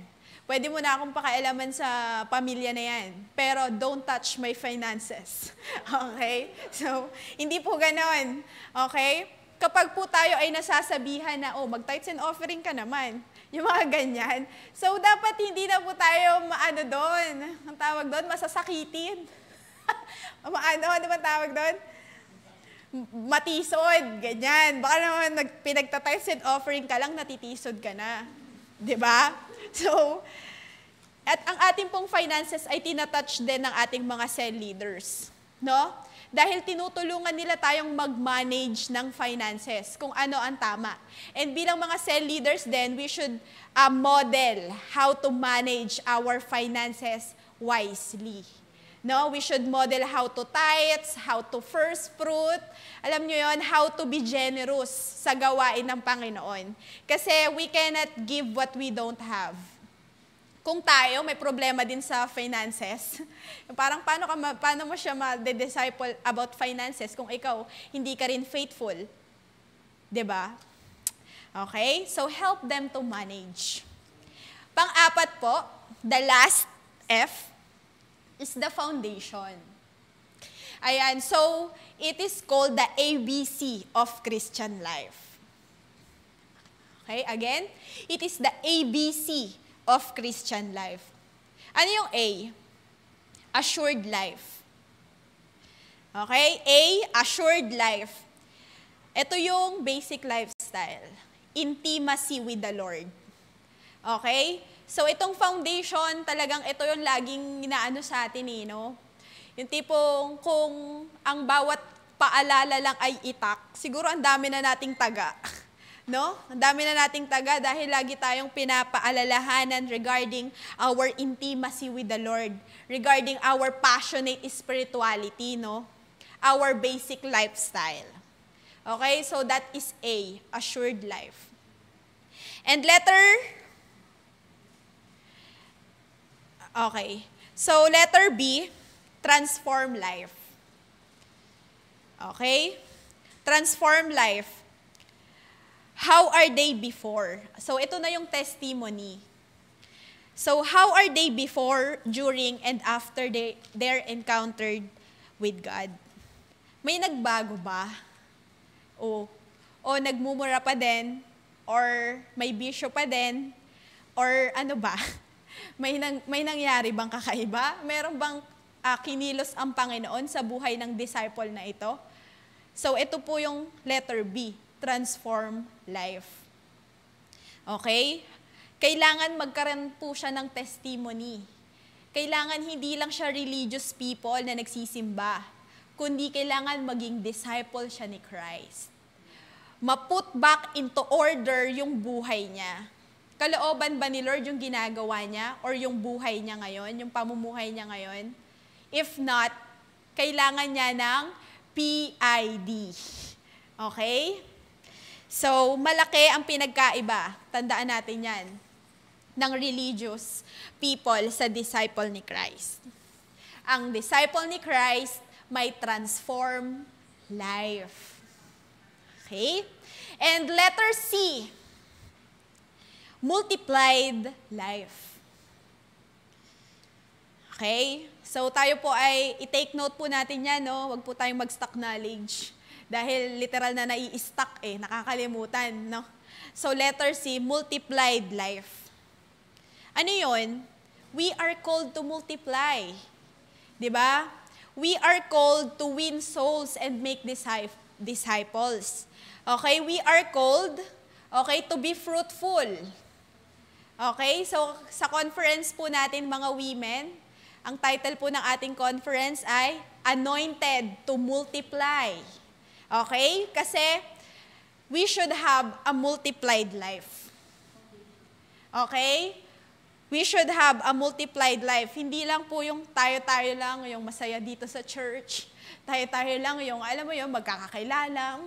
Pwede mo na akong pakialaman sa pamilya na yan. Pero don't touch my finances. Okay? So, hindi po ganon. Okay? Kapag po tayo ay nasasabihan na, mag-tithes and offering ka naman. Yung mga ganyan. So, dapat hindi na po tayo doon. Ang tawag doon, masasakitin. Ano ba tawag doon? Matisod. Ganyan. Baka naman pinagta-tithes and offering ka lang, natitisod ka na. Diba? So, at ang ating pong finances ay tinatouch din ng ating mga cell leaders. No? Dahil tinutulungan nila tayong mag-manage ng finances, kung ano ang tama. And bilang mga cell leaders din, we should model how to manage our finances wisely. No, we should model how to tithes, how to first fruit. Alam nyo yon, how to be generous sa gawain ng Panginoon. Kasi we cannot give what we don't have. Kung tayo may problema din sa finances, parang paano mo siya ma-disciple about finances kung ikaw hindi ka rin faithful? 'Di ba? Okay? So help them to manage. Pang-apat po, the last F is the foundation. Ayan, so it is called the ABC of Christian life. Okay, again, it is the ABC of Christian life. Ano yung A? Assured life. Okay, A, assured life. Ito yung basic lifestyle. Intimacy with the Lord. Okay? So, itong foundation, talagang ito yung laging inaano sa atin no? Yung tipong kung ang bawat paalala lang ay itak, siguro ang dami na nating taga. No? Ang dami na nating taga dahil lagi tayong pinapaalalahanan regarding our intimacy with the Lord, regarding our passionate spirituality, no? Our basic lifestyle. Okay? So, that is A, assured life. And so letter B, transform life. Okay? Transform life. How are they before? So ito na yung testimony. So how are they before, during, and after they're encountered with God? May nagbago ba? O nagmumura pa din? Or may bisyo pa din? Or ano ba? May nangyari bang kakaiba? Meron bang kinilos ang Panginoon sa buhay ng disciple na ito? So, ito po yung letter B, transform life. Okay? Kailangan magkaroon po siya ng testimony. Kailangan hindi lang siya religious people na nagsisimba. kundi kailangan maging disciple siya ni Christ. Ma-put back into order yung buhay niya. Kalooban ba ni Lord yung ginagawa niya or yung buhay niya ngayon, yung pamumuhay niya ngayon? If not, kailangan niya ng PID. Okay? So, malaki ang pinagkaiba. Tandaan natin yan. Ng religious people sa disciple ni Christ. Ang disciple ni Christ may transform life. Okay? And letter C, multiplied life. Okay? So tayo po ay i-take note po natin yan, no? Huwag po tayong mag-stock knowledge. Dahil literal na nai-stock nakakalimutan, no? So letter C, multiplied life. Ano yun? We are called to multiply. Diba? We are called to win souls and make disciples. Okay? We are called, okay, to be fruitful. Okay? So, sa conference po natin, mga women, ang title po ng ating conference ay Anointed to Multiply. Okay? Kasi, we should have a multiplied life. Okay? We should have a multiplied life. Hindi lang po yung tayo-tayo lang, yung masaya dito sa church. Tayo-tayo lang yung, alam mo yung magkakakilala.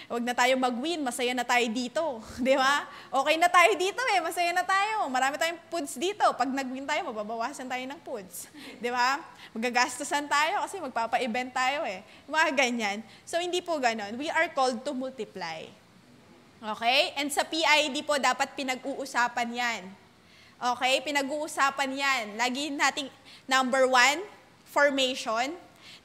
Huwag na tayo mag-win, masaya na tayo dito. Di ba? Okay na tayo dito masaya na tayo. Marami tayong foods dito. Pag nag-win tayo, mababawasan tayo ng foods. Di ba? Magagastusan tayo kasi magpapa-event tayo Mga ganyan. So, hindi po ganon. We are called to multiply. Okay? And sa PID po, dapat pinag-uusapan yan. Okay? Pinag-uusapan yan. Lagi nating, number 1, formation.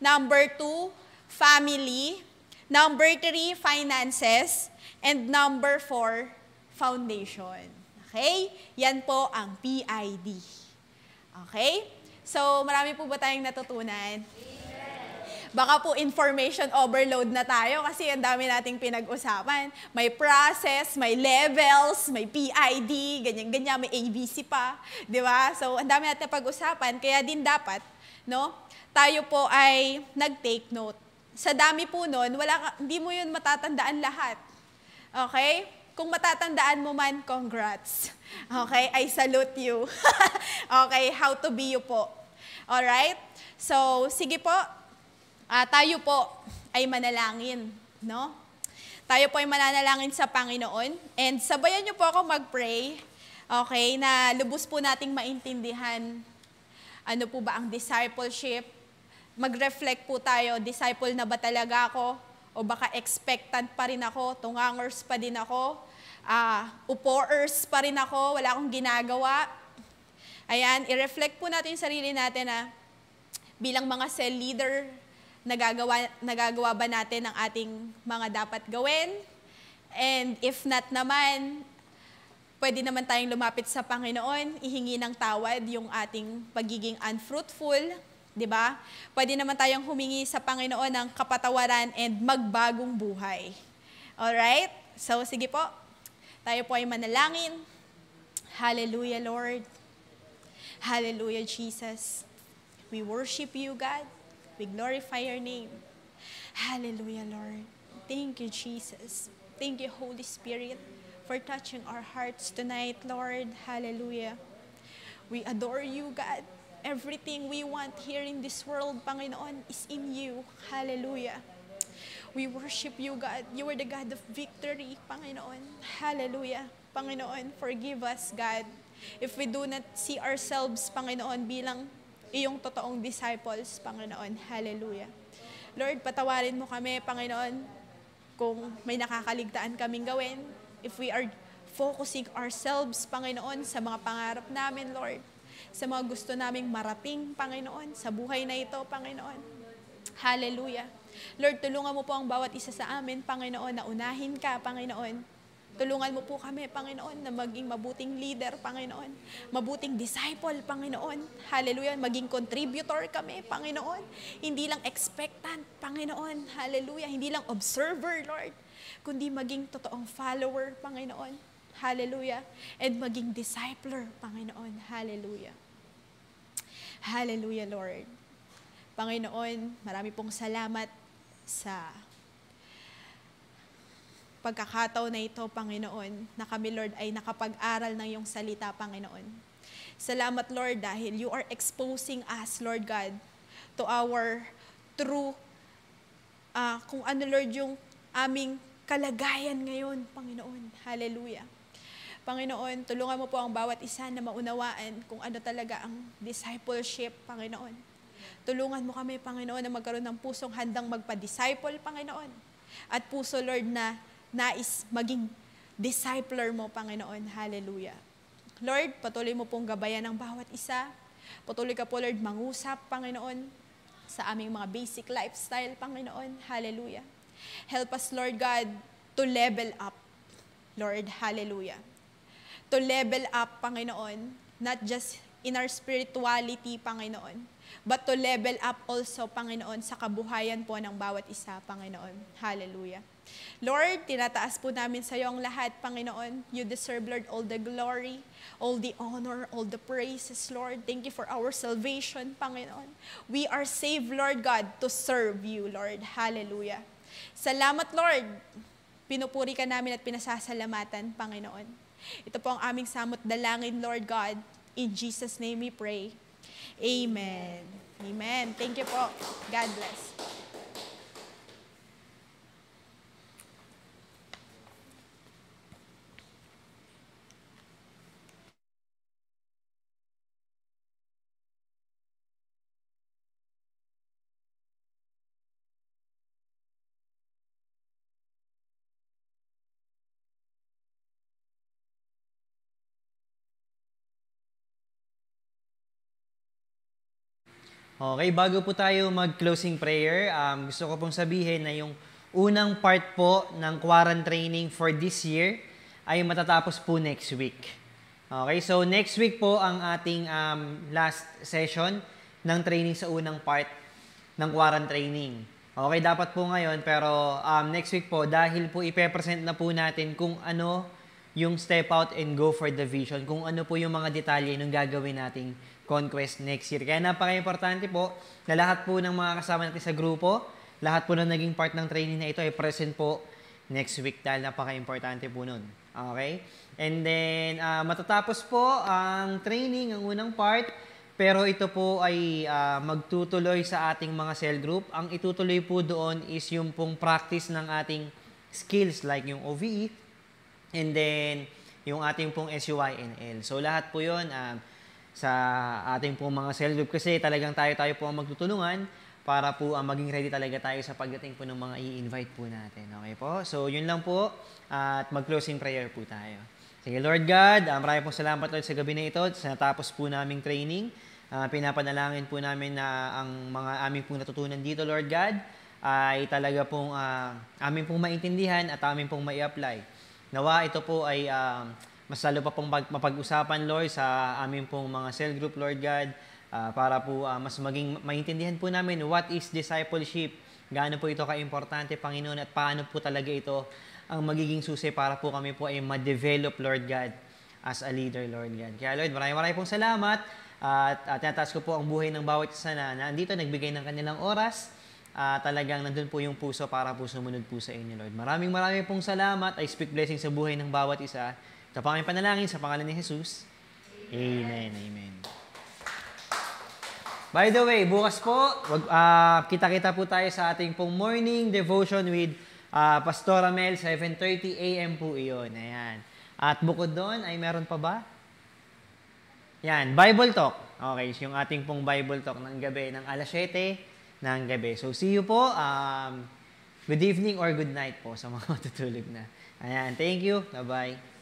Number 2, family. Number 3, finances. And number 4, foundation. Okay? Yan po ang PID. Okay? So, marami po ba tayong natutunan? Baka po information overload na tayo kasi ang dami nating pinag-usapan. May process, may levels, may PID, ganyan-ganyan, may ABC pa. Di ba? So, ang dami natin pag-usapan. Kaya din dapat, no, tayo po ay nag-take note. Sa dami po nun, hindi mo yun matatandaan lahat. Okay? Kung matatandaan mo man, congrats. Okay? I salute you. Okay? How to be you po. Alright? So, sige po. Tayo po ay manalangin. No? Tayo po ay mananalangin sa Panginoon. And sabayan niyo po ako mag-pray. Okay? Na lubos po nating maintindihan ano po ba ang discipleship. Mag-reflect po tayo, disciple na ba talaga ako? O baka expectant pa rin ako, tungangers pa din ako, upoers pa rin ako, wala akong ginagawa. Ayan, i-reflect po natin yung sarili natin na bilang mga cell leader, nagagawa ba natin ang ating mga dapat gawin? And if not naman, pwede naman tayong lumapit sa Panginoon, ihingi ng tawad yung ating pagiging unfruitful, di ba? Pwede naman tayong humingi sa Panginoon ng kapatawaran and magbagong buhay. Alright? So, sige po. Tayo po ay manalangin. Hallelujah, Lord. Hallelujah, Jesus. We worship you, God. We glorify your name. Hallelujah, Lord. Thank you, Jesus. Thank you, Holy Spirit, for touching our hearts tonight, Lord. Hallelujah. We adore you, God. Everything we want here in this world, Panginoon, is in you. Hallelujah. We worship you, God. You are the God of victory, Panginoon. Hallelujah. Panginoon, forgive us, God, if we do not see ourselves, Panginoon, bilang iyong totoong disciples, Panginoon. Hallelujah. Lord, patawarin mo kami, Panginoon, kung may nakakaligtaan kaming gawin, if we are focusing ourselves, Panginoon, sa mga pangarap namin, Lord, sa mga gusto naming marating, Panginoon, sa buhay na ito, Panginoon. Hallelujah. Lord, tulungan mo po ang bawat isa sa amin, Panginoon, na unahin ka, Panginoon. Tulungan mo po kami, Panginoon, na maging mabuting leader, Panginoon. Mabuting disciple, Panginoon. Hallelujah. Maging contributor kami, Panginoon. Hindi lang expectant, Panginoon. Hallelujah. Hindi lang observer, Lord, kundi maging totoong follower, Panginoon. Hallelujah. And maging discipler, Panginoon. Hallelujah. Hallelujah, Lord. Panginoon, marami pong salamat sa pagkakataon na ito, Panginoon, na kami, Lord, ay nakapag-aral ng iyong salita, Panginoon. Salamat, Lord, dahil you are exposing us, Lord God, to our true, kung ano, Lord, yung aming kalagayan ngayon, Panginoon. Hallelujah. Panginoon, tulungan mo po ang bawat isa na maunawaan kung ano talaga ang discipleship, Panginoon. Tulungan mo kami, Panginoon, na magkaroon ng pusong handang magpa-disciple, Panginoon. At puso, Lord, na nais maging discipler mo, Panginoon. Hallelujah. Lord, patuloy mo pong gabayan ng bawat isa. Patuloy ka po, Lord, mangusap, Panginoon, sa aming mga basic lifestyle, Panginoon. Hallelujah. Help us, Lord God, to level up, Lord. Hallelujah. To level up, Panginoon, not just in our spirituality, Panginoon, but to level up also, Panginoon, sa kabuhayan po ng bawat isa, Panginoon. Hallelujah. Lord, tinataas po namin sa iyo ang lahat, Panginoon. You deserve, Lord, all the glory, all the honor, all the praises, Lord. Thank you for our salvation, Panginoon. We are saved, Lord God, to serve you, Lord. Hallelujah. Salamat, Lord. Pinupuri ka namin at pinasasalamatan, Panginoon. Ito po ang aming samot dalangin, Lord God. In Jesus' name we pray. Amen. Amen. Thank you po. God bless. Okay, bago po tayo mag-closing prayer, gusto ko pong sabihin na yung unang part po ng quarantine training for this year ay matatapos po next week. Okay, so next week po ang ating last session ng training sa unang part ng quarantine training. Okay, dapat po ngayon, pero next week po, dahil po ipepresent na po natin kung ano yung step out and go for the vision, kung ano po yung mga detalye ng gagawin nating conquest next year. Kaya napaka-importante po na lahat po ng mga kasama natin sa grupo, lahat po ng naging part ng training na ito ay present po next week dahil napaka-importante po nun. Okay? And then, matatapos po ang training, ang unang part, pero ito po ay magtutuloy sa ating mga cell group. Ang itutuloy po doon is yung pong practice ng ating skills like yung OVE and then yung ating pong SUYNL. So lahat po yun sa ating pong mga cell group kasi talagang tayo po ang magtutulungan para po maging ready talaga tayo sa pagdating po ng mga i-invite po natin. Okay po? So yun lang po at mag-closing prayer po tayo. Sige, Lord God, maraming pong salamat Lord sa gabi na ito sa natapos po naming training. Pinapanalangin po namin na ang mga aming pong natutunan dito, Lord God, ay talaga pong aming pong maintindihan at aming pong mai-apply. Nawa ito po ay mas lalo pa pong mapag-usapan, Lord, sa aming pong mga cell group, Lord God, para po mas maging maintindihan po namin what is discipleship, gaano po ito ka-importante, Panginoon, at paano po talaga ito ang magiging susi para po kami po ay ma-develop, Lord God, as a leader, Lord God. Kaya, Lord, maraming pong salamat at tinataas ko po ang buhay ng bawat isa na nandito, nagbigay ng kanilang oras. Talagang nandun po yung puso para po sumunod po sa inyo, Lord. Maraming po salamat. I speak blessing sa buhay ng bawat isa. Ito pa ang panalangin sa pangalan ni Jesus. Amen. Amen. By the way, bukas po, kita-kita po tayo sa ating pong morning devotion with Pastor Mel, 7:30 a.m. po iyon. Ayan. At bukod doon, ay meron pa ba? Yan, Bible Talk. Okay, yung ating pong Bible Talk ng gabi, ng alas 7 ng gabi. So, see you po. Good evening or good night po sa mga matutulog na. Ayan, thank you. Bye-bye.